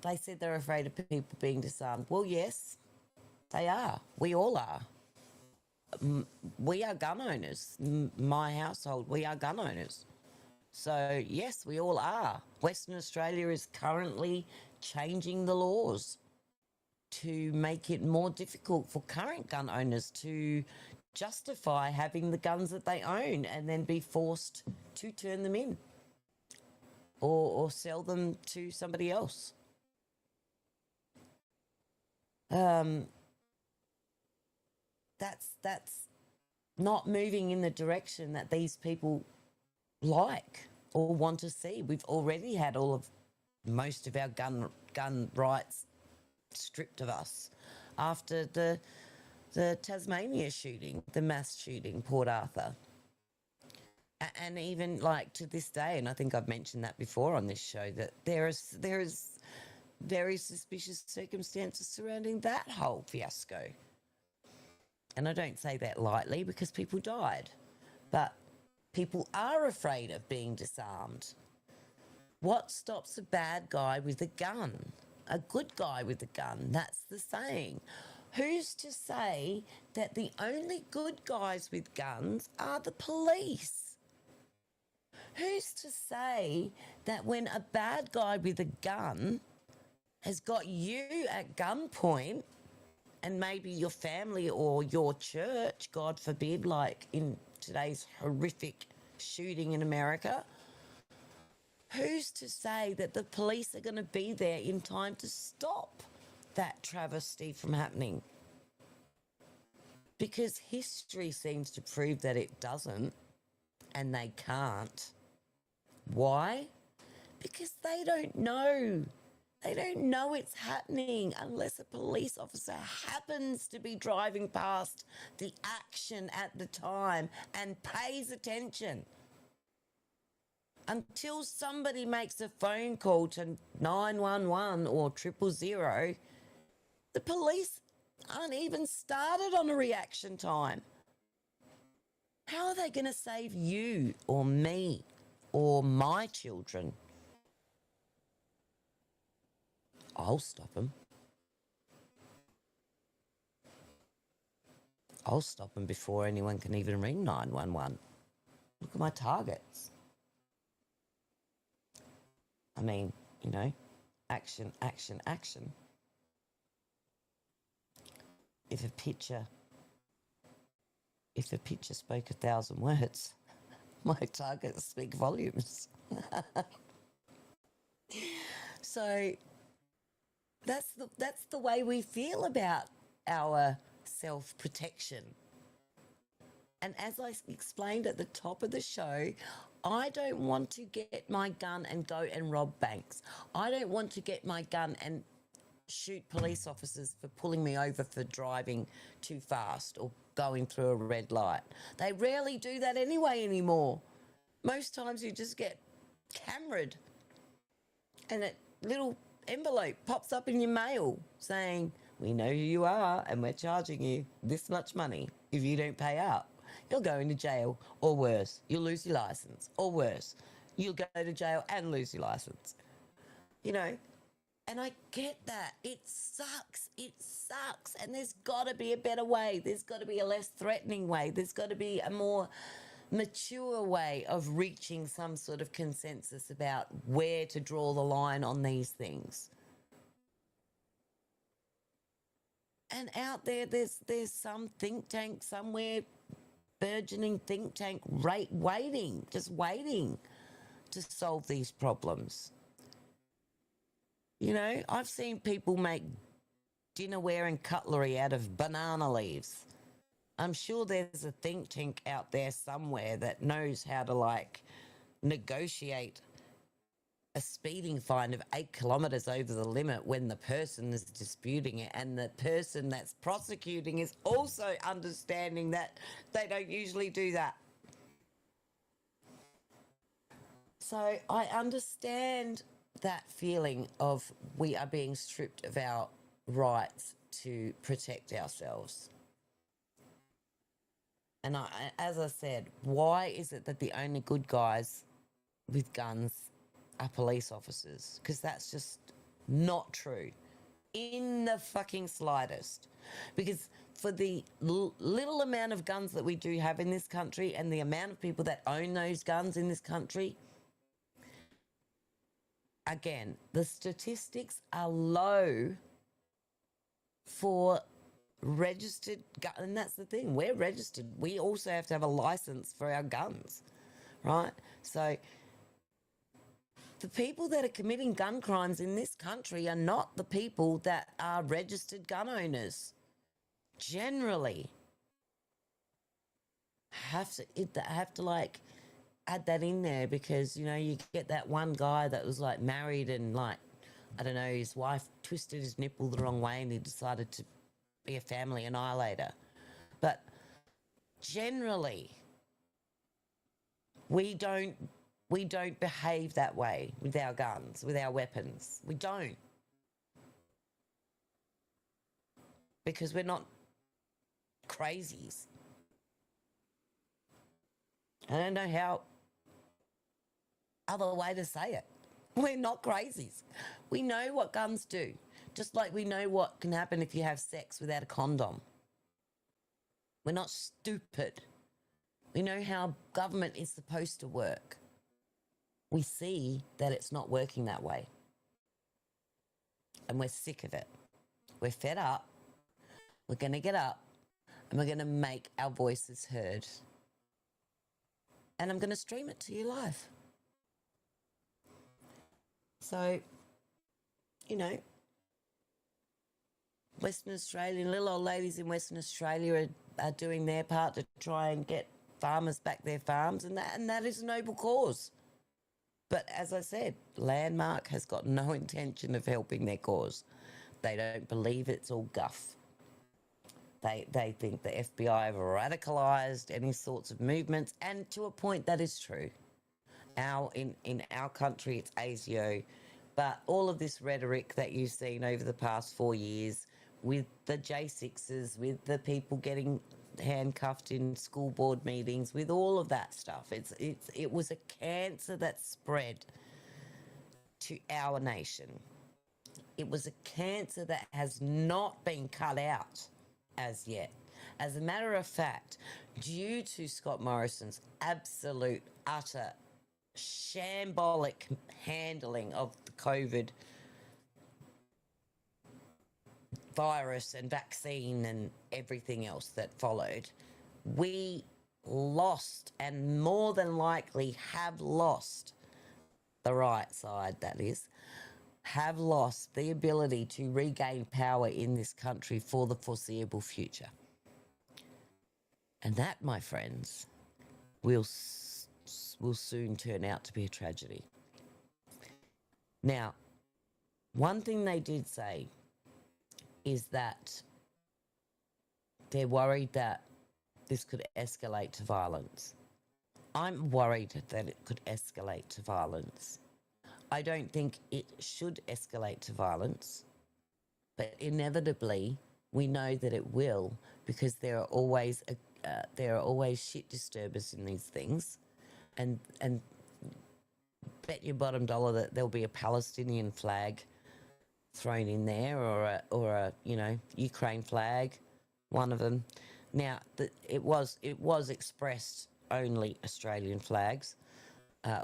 They said they're afraid of people being disarmed. Well, yes, they are. We all are. We are gun owners. My household, we are gun owners. So, yes, we all are. Western Australia is currently changing the laws to make it more difficult for current gun owners to justify having the guns that they own and then be forced to turn them in or sell them to somebody else. That's not moving in the direction that these people like or want to see. We've already had most of our gun rights stripped of us after the Tasmania shooting, the mass shooting, Port Arthur. And even like to this day, and I think I've mentioned that before on this show, that there is very suspicious circumstances surrounding that whole fiasco. And I don't say that lightly, because people died. But people are afraid of being disarmed. What stops a bad guy with a gun? A good guy with a gun, that's the saying. Who's to say that the only good guys with guns are the police? Who's to say that when a bad guy with a gun has got you at gunpoint, and maybe your family or your church, God forbid, like in today's horrific shooting in America, who's to say that the police are going to be there in time to stop that travesty from happening? Because history seems to prove that it doesn't, and they can't. Why? Because they don't know. They don't know it's happening unless a police officer happens to be driving past the action at the time and pays attention. Until somebody makes a phone call to 911 or 000, the police aren't even started on a reaction time. How are they going to save you or me or my children? I'll stop them. I'll stop them before anyone can even ring 911. Look at my targets. I mean, you know, action, action, action. If a picture spoke 1,000 words, my targets speak volumes. So that's the way we feel about our self-protection. And as I explained at the top of the show, I don't want to get my gun and go and rob banks. I don't want to get my gun and shoot police officers for pulling me over for driving too fast or going through a red light. They rarely do that anyway anymore. Most times you just get cameraed and a little envelope pops up in your mail saying, we know who you are and we're charging you this much money. If you don't pay up, you'll go into jail, or worse, you'll lose your license, or worse, you'll go to jail and lose your license. You know, and I get that. It sucks. It sucks. And there's got to be a better way. There's got to be a less threatening way. There's got to be a more mature way of reaching some sort of consensus about where to draw the line on these things. And out there, there's some think tank somewhere, burgeoning think tank, waiting to solve these problems. You know, I've seen people make dinnerware and cutlery out of banana leaves. I'm sure there's a think tank out there somewhere that knows how to, like, negotiate a speeding fine of 8 kilometres over the limit when the person is disputing it, and the person that's prosecuting is also understanding that they don't usually do that. So I understand that feeling of we are being stripped of our rights to protect ourselves. And as I said, why is it that the only good guys with guns are police officers? Because that's just not true in the fucking slightest. Because for the little amount of guns that we do have in this country and the amount of people that own those guns in this country, again, the statistics are low for registered gun, and that's the thing, we're registered. We also have to have a license for our guns, right? So the people that are committing gun crimes in this country are not the people that are registered gun owners. Generally, have to like add that in there, because you know you get that one guy that was like married and, like, I don't know, his wife twisted his nipple the wrong way and he decided to be a family annihilator. But generally, we don't behave that way with our guns, with our weapons. We don't. Because we're not crazies. I don't know how other way to say it. We're not crazies. We know what guns do. Just like we know what can happen if you have sex without a condom. We're not stupid. We know how government is supposed to work. We see that it's not working that way. And we're sick of it. We're fed up. We're going to get up and we're going to make our voices heard. And I'm going to stream it to you live. So, you know, Western Australian, little old ladies in Western Australia are doing their part to try and get farmers back their farms, and that is a noble cause. But as I said, Landmark has got no intention of helping their cause. They don't believe it's all guff. They think the FBI have radicalised any sorts of movements, and to a point that is true. In our country, it's ASIO, but all of this rhetoric that you've seen over the past 4 years with the J6s, with the people getting handcuffed in school board meetings, with all of that stuff, it was a cancer that spread to our nation. It was a cancer that has not been cut out as yet. As a matter of fact, due to Scott Morrison's absolute, utter, shambolic handling of the COVID virus and vaccine and everything else that followed, we lost, and more than likely have lost, the right side that is, have lost the ability to regain power in this country for the foreseeable future. And that, my friends, will soon turn out to be a tragedy. Now, one thing they did say is that they're worried that this could escalate to violence. I'm worried that it could escalate to violence. I don't think it should escalate to violence, but inevitably we know that it will, because there are always shit disturbers in these things, and bet your bottom dollar that there'll be a Palestinian flag thrown in there, or a Ukraine flag, one of them. Now it was expressed only Australian flags,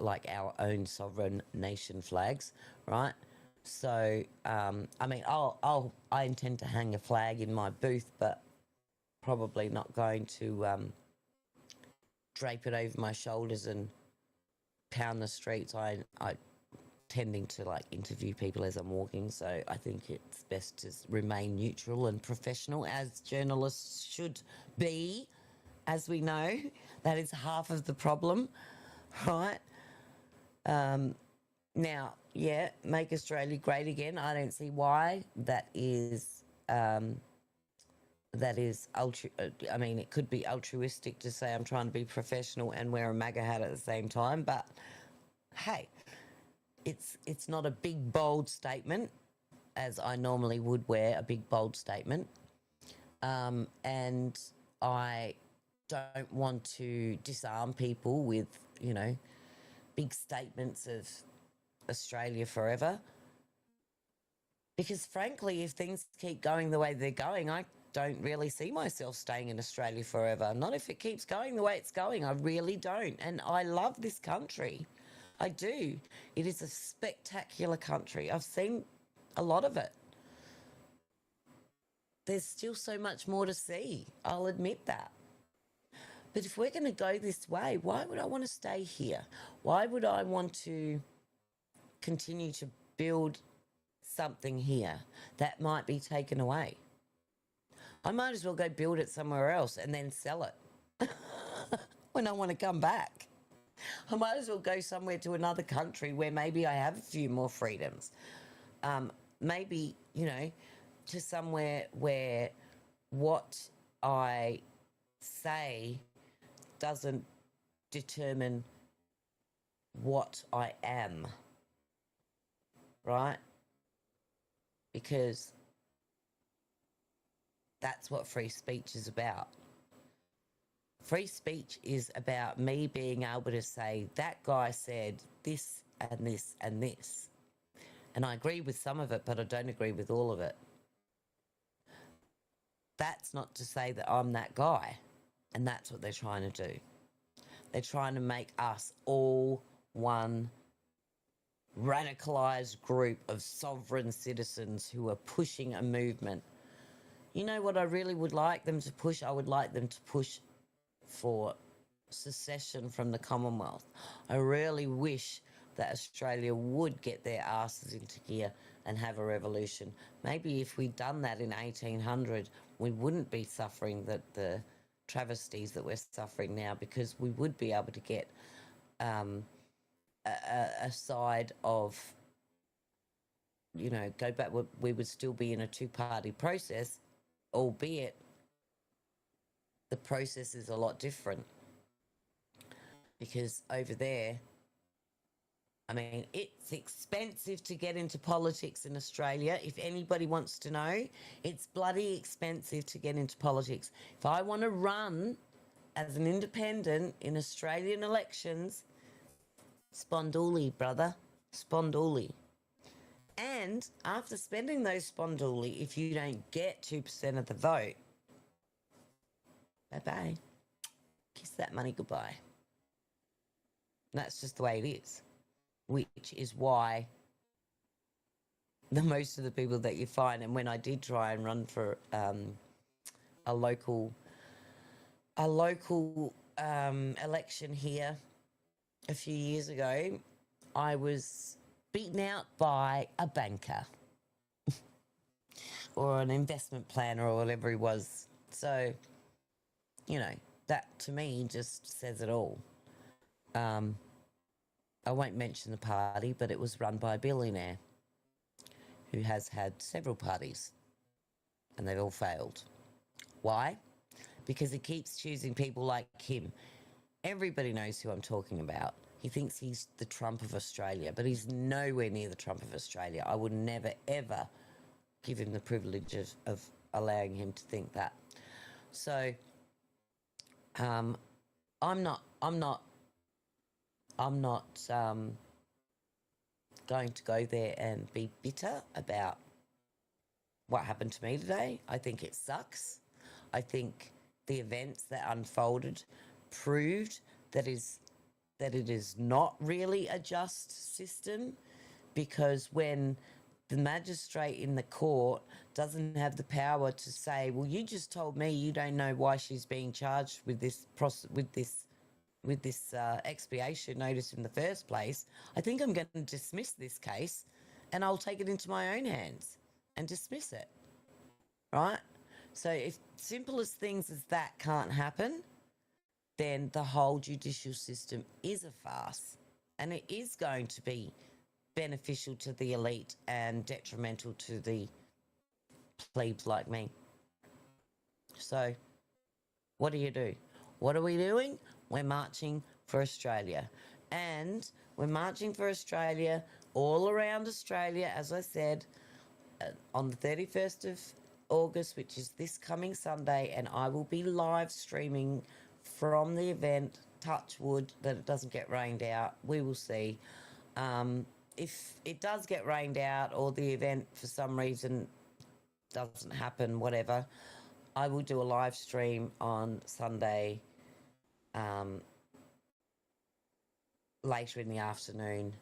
like our own sovereign nation flags, right? So I mean, I intend to hang a flag in my booth, but probably not going to drape it over my shoulders and pound the streets. I tending to like interview people as I'm walking, so I think it's best to remain neutral and professional, as journalists should be. As we know, that is half of the problem, right? Now, yeah, make Australia great again. I don't see why that is. I mean, it could be altruistic to say I'm trying to be professional and wear a MAGA hat at the same time, but hey, it's not a big, bold statement, as I normally would wear a big, bold statement. And I don't want to disarm people with, big statements of Australia forever. Because frankly, if things keep going the way they're going, I don't really see myself staying in Australia forever. Not if it keeps going the way it's going. I really don't. And I love this country. I do. It is a spectacular country. I've seen a lot of it. There's still so much more to see. I'll admit that. But if we're going to go this way, why would I want to stay here? Why would I want to continue to build something here that might be taken away? I might as well go build it somewhere else and then sell it when I want to come back. I might as well go somewhere to another country where maybe I have a few more freedoms. Maybe, to somewhere where what I say doesn't determine what I am, right? Because that's what free speech is about. Free speech is about me being able to say, that guy said this and this and this. And I agree with some of it, but I don't agree with all of it. That's not to say that I'm that guy. And that's what they're trying to do. They're trying to make us all one radicalised group of sovereign citizens who are pushing a movement. You know what I really would like them to push? I would like them to push for secession from the Commonwealth. I really wish that Australia would get their asses into gear and have a revolution. Maybe if we'd done that in 1800, we wouldn't be suffering the travesties that we're suffering now, because we would be able to get a side of, go back, we would still be in a two-party process, albeit the process is a lot different. Because over there, I mean, it's expensive to get into politics in Australia. If anybody wants to know, it's bloody expensive to get into politics. If I want to run as an independent in Australian elections, Spondooly, brother, Spondooly. And after spending those Spondooly, if you don't get 2% of the vote, bye-bye. Kiss that money goodbye. And that's just the way it is, which is why the most of the people that you find, and when I did try and run for a local election here a few years ago, I was beaten out by a banker or an investment planner or whatever he was. So, you know, that to me just says it all. I won't mention the party, but it was run by a billionaire who has had several parties and they've all failed. Why? Because he keeps choosing people like him. Everybody knows who I'm talking about. He thinks he's the Trump of Australia, but he's nowhere near the Trump of Australia. I would never, ever give him the privilege of allowing him to think that. So, I'm not going to go there and be bitter about what happened to me today. I think it sucks. I think the events that unfolded proved that it is not really a just system, because when the magistrate in the court doesn't have the power to say, well, you just told me you don't know why she's being charged with this expiation notice in the first place, I think I'm going to dismiss this case and I'll take it into my own hands and dismiss it, right? So if simple as things as that can't happen, then the whole judicial system is a farce, and it is going to be beneficial to the elite and detrimental to the plebes like me. So what do? What are we doing? We're marching for Australia. And we're marching for Australia all around Australia, as I said, on the 31st of August, which is this coming Sunday, and I will be live streaming from the event. Touch wood that it doesn't get rained out. We will see. If it does get rained out or the event for some reason doesn't happen, whatever, I will do a live stream on Sunday later in the afternoon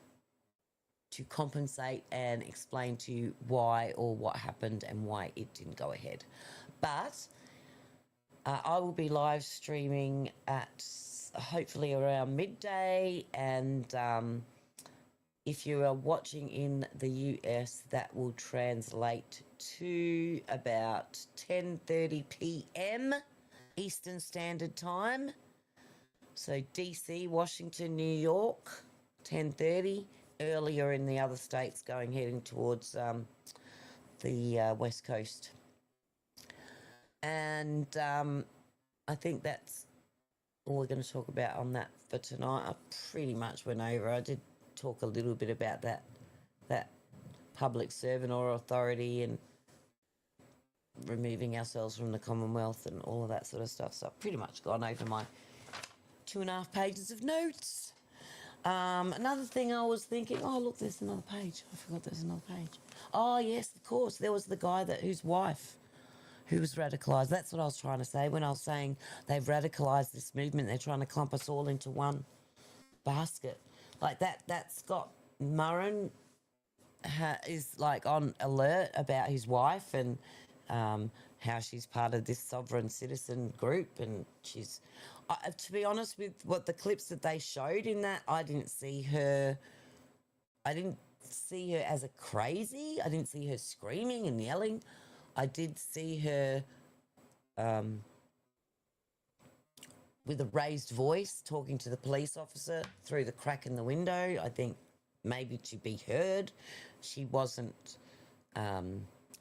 to compensate and explain to you why or what happened and why it didn't go ahead. But I will be live streaming at hopefully around midday, and if you are watching in the US, that will translate to about 10:30 p.m. Eastern Standard Time. So DC, Washington, New York, 10:30. Earlier in the other states, heading towards the West Coast. And I think that's all we're going to talk about on that for tonight. I pretty much went over. I did talk a little bit about that public servant or authority and removing ourselves from the Commonwealth and all of that sort of stuff. So I've pretty much gone over my 2.5 pages of notes. Another thing I was thinking, oh, look, there's another page. I forgot there's another page. Oh, yes, of course. There was the guy whose wife who was radicalised. That's what I was trying to say when I was saying they've radicalised this movement. They're trying to clump us all into one basket. Like that Scott Murren is like on alert about his wife and how she's part of this sovereign citizen group, and she's... to be honest, with what the clips that they showed in that, I didn't see her as a crazy. I didn't see her screaming and yelling. I did see her with a raised voice talking to the police officer through the crack in the window. I think maybe to be heard. She wasn't,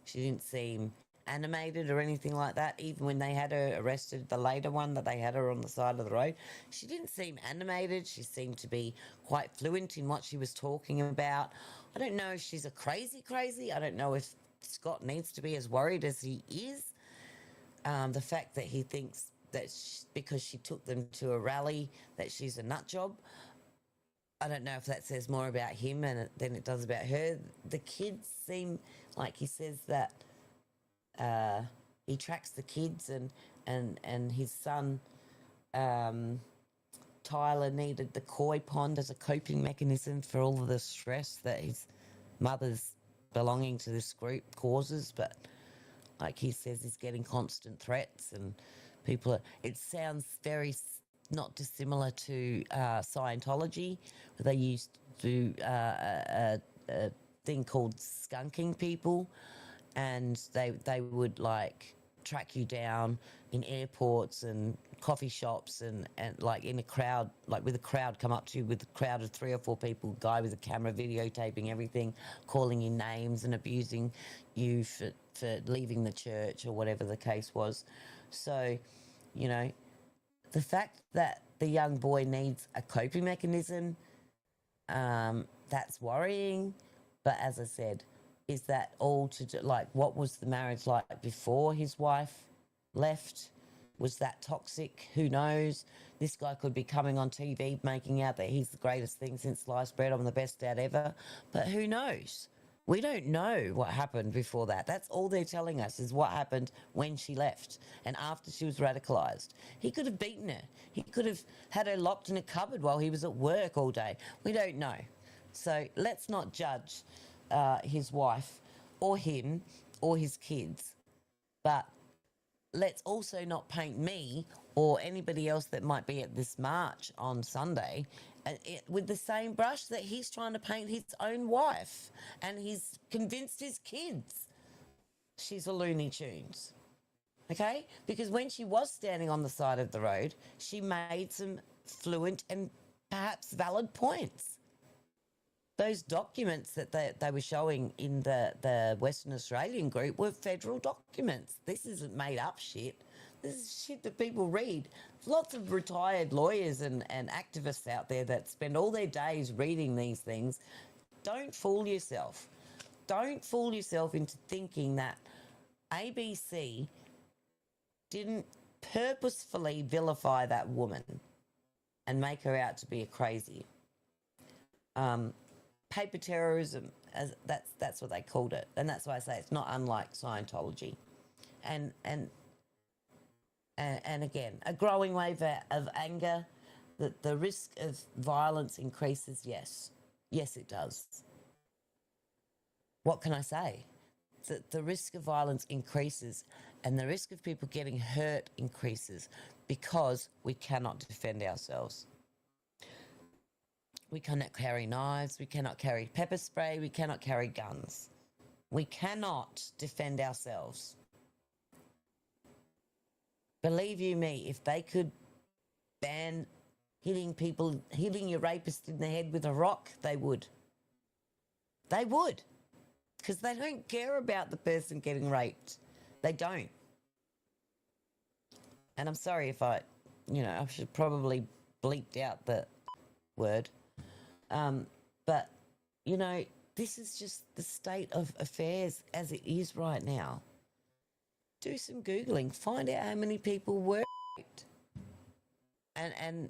she didn't seem animated or anything like that. Even when they had her arrested, the later one that they had her on the side of the road, she didn't seem animated. She seemed to be quite fluent in what she was talking about. I don't know if she's a crazy. I don't know if Scott needs to be as worried as he is. The fact that he thinks that because she took them to a rally that she's a nut job. I don't know if that says more about him than it does about her. The kids seem like he says that he tracks the kids and his son Tyler needed the koi pond as a coping mechanism for all of the stress that his mother's belonging to this group causes. But like he says, he's getting constant threats, and people are, it sounds very not dissimilar to Scientology, where they used to do a thing called skunking people, and they would like track you down in airports and coffee shops and like in a crowd, like with a crowd come up to you with a crowd of 3 or 4 people, guy with a camera videotaping everything, calling you names and abusing you for leaving the church or whatever the case was. So, you know, the fact that the young boy needs a coping mechanism, that's worrying. But as I said, is that all to do, like, what was the marriage like before his wife left? Was that toxic? Who knows? This guy could be coming on TV making out that he's the greatest thing since sliced bread, I'm the best dad ever. But who knows? We don't know what happened before that. That's all they're telling us is what happened when she left and after she was radicalised. He could have beaten her. He could have had her locked in a cupboard while he was at work all day. We don't know. So let's not judge his wife or him or his kids. But let's also not paint me or anybody else that might be at this march on Sunday with the same brush that he's trying to paint his own wife, and he's convinced his kids she's a Looney Tunes. Okay? Because when she was standing on the side of the road, she made some fluent and perhaps valid points. Those documents that they were showing in the Western Australian group were federal documents. This isn't made up shit. This is shit that people read. There's lots of retired lawyers and activists out there that spend all their days reading these things. Don't fool yourself. Don't fool yourself into thinking that ABC didn't purposefully vilify that woman and make her out to be a crazy. Paper terrorism, as that's what they called it, and that's why I say it's not unlike Scientology. And again, a growing wave of anger, that the risk of violence increases. Yes, it does. What can I say? The risk of violence increases, and the risk of people getting hurt increases because we cannot defend ourselves. We cannot carry knives, we cannot carry pepper spray, we cannot carry guns. We cannot defend ourselves. Believe you me, if they could ban hitting your rapist in the head with a rock, they would. They would. Because they don't care about the person getting raped. They don't. And I'm sorry if I should probably bleeped out the word. But, this is just the state of affairs as it is right now. Do some Googling. Find out how many people were raped. And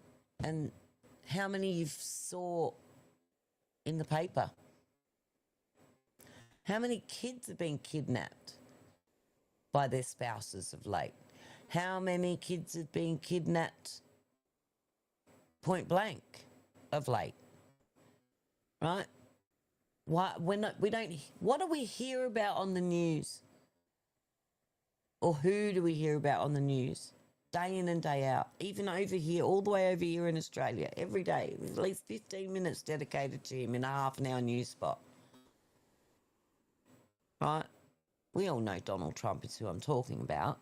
how many you saw in the paper. How many kids have been kidnapped by their spouses of late? How many kids have been kidnapped point blank of late? Right? What do we hear about on the news? Or who do we hear about on the news? Day in and day out. Even over here, all the way over here in Australia, every day, there's at least 15 minutes dedicated to him in a half-an-hour news spot. Right? We all know Donald Trump is who I'm talking about.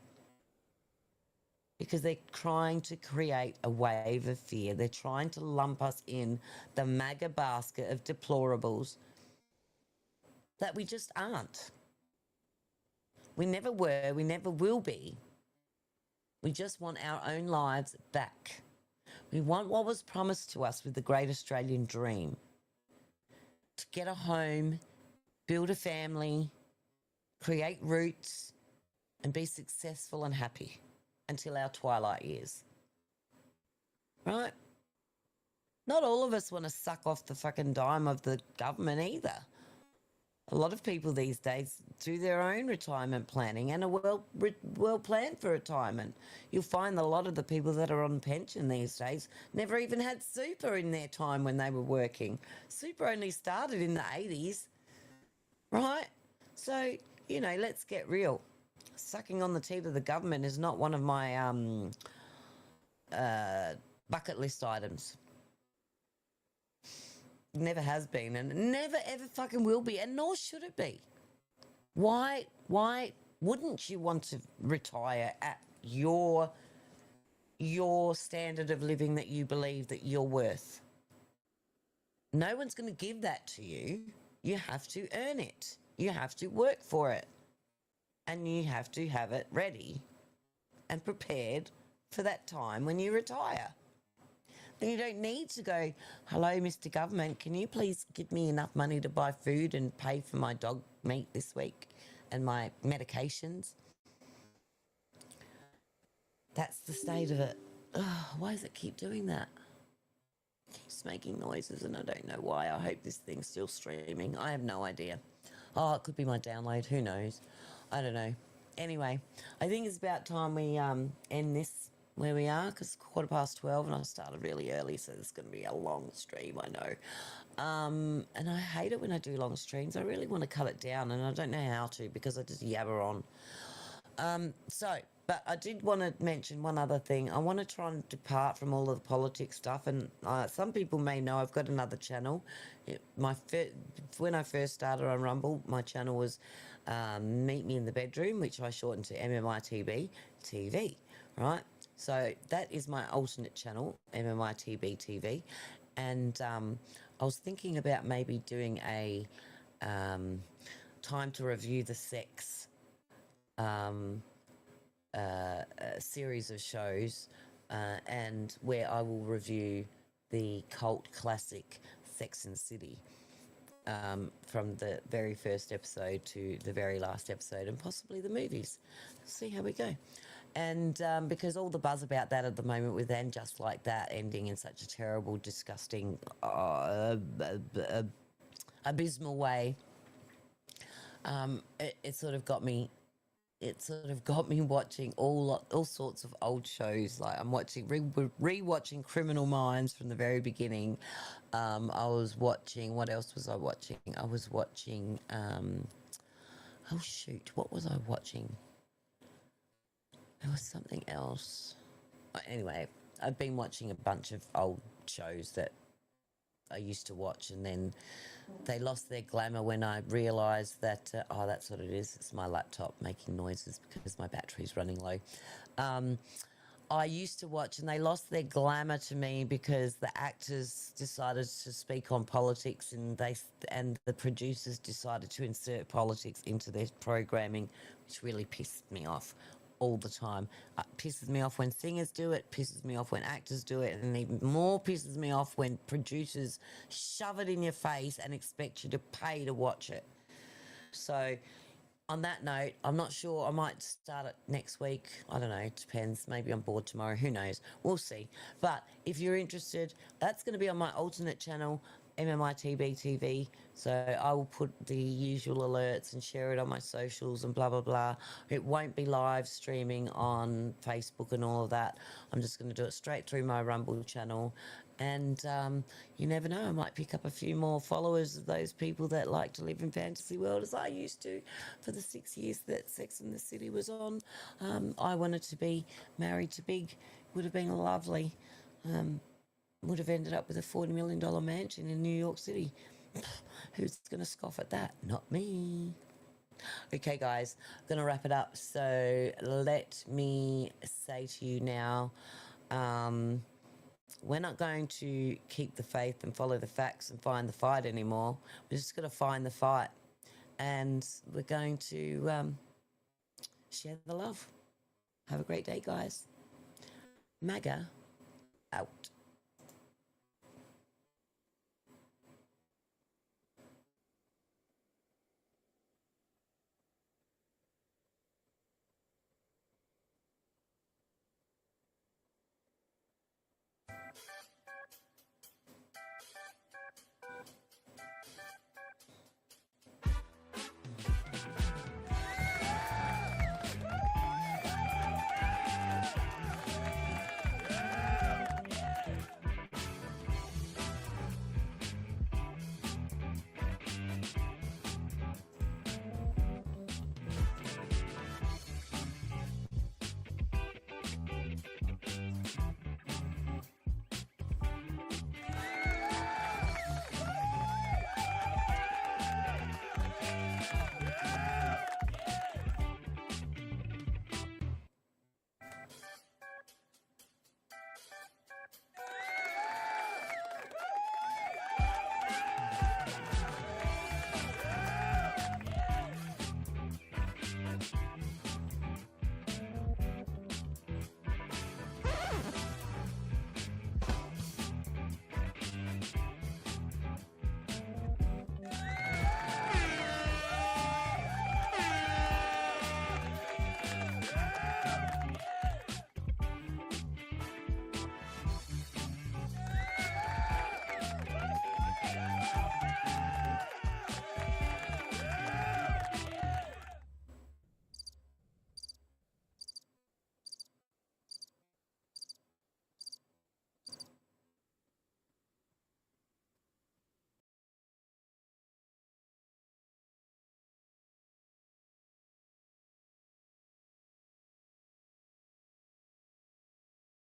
Because they're trying to create a wave of fear. They're trying to lump us in the MAGA basket of deplorables that we just aren't. We never were, we never will be. We just want our own lives back. We want what was promised to us with the Great Australian Dream. To get a home, build a family, create roots, and be successful and happy until our twilight years. Right? Not all of us want to suck off the fucking dime of the government either. A lot of people these days do their own retirement planning and are well planned for retirement. You'll find that a lot of the people that are on pension these days never even had super in their time when they were working. Super only started in the 80s, right? So, you know, let's get real. Sucking on the teeth of the government is not one of my bucket list items. Never has been and never ever fucking will be, and nor should it be. Why wouldn't you want to retire at your standard of living that you believe that you're worth? No one's going to give that to you. You have to earn it. You have to work for it. And you have to have it ready and prepared for that time when you retire. Then you don't need to go, hello, Mr. Government, can you please give me enough money to buy food and pay for my dog meat this week and my medications? That's the state of it. Ugh, why does it keep doing that? It keeps making noises and I don't know why. I hope this thing's still streaming. I have no idea. Oh, it could be my download. Who knows? I don't know. Anyway, I think it's about time we end this where we are, because it's 12:15 and I started really early, so it's going to be a long stream, I know. And I hate it when I do long streams. I really want to cut it down, and I don't know how to because I just yabber on. But I did want to mention one other thing. I want to try and depart from all of the politics stuff, and some people may know I've got another channel. When I first started on Rumble, my channel was Meet Me in the Bedroom, which I shortened to MMITB TV, right? So that is my alternate channel, MMITB TV, and I was thinking about maybe doing a time to review the sex series of shows, and where I will review the cult classic Sex and the City, from the very first episode to the very last episode, and possibly the movies. See how we go. And because all the buzz about that at the moment with And Just Like That ending in such a terrible, disgusting, abysmal way, it sort of got me. It sort of got me watching all sorts of old shows. Like I'm watching, re-watching Criminal Minds from the very beginning. I was watching. What else was I watching? I was watching. Oh shoot! What was I watching? There was something else. Anyway, I've been watching a bunch of old shows that I used to watch, and then they lost their glamour when I realised that, oh, that's what it is. It's my laptop making noises because my battery's running low. I used to watch, and they lost their glamour to me because the actors decided to speak on politics, and the producers decided to insert politics into their programming, which really pissed me off all the time. It pisses me off when singers do it, pisses me off when actors do it, and even more pisses me off when producers shove it in your face and expect you to pay to watch it. So on that note, I'm not sure. I might start it next week. I don't know. It depends. Maybe I'm bored tomorrow. Who knows? We'll see. But if you're interested, that's going to be on my alternate channel, MMITB TV. So I will put the usual alerts and share it on my socials and blah, blah, blah. It won't be live streaming on Facebook and all of that. I'm just going to do it straight through my Rumble channel. And you never know, I might pick up a few more followers of those people that like to live in fantasy world as I used to for the 6 years that Sex and the City was on. I wanted to be married to Big. Would have been lovely. Would have ended up with a $40 million mansion in New York City. Who's going to scoff at that? Not me. Okay, guys, I'm going to wrap it up. So let me say to you now, we're not going to keep the faith and follow the facts and find the fight anymore. We're just going to find the fight. And we're going to share the love. Have a great day, guys. MAGA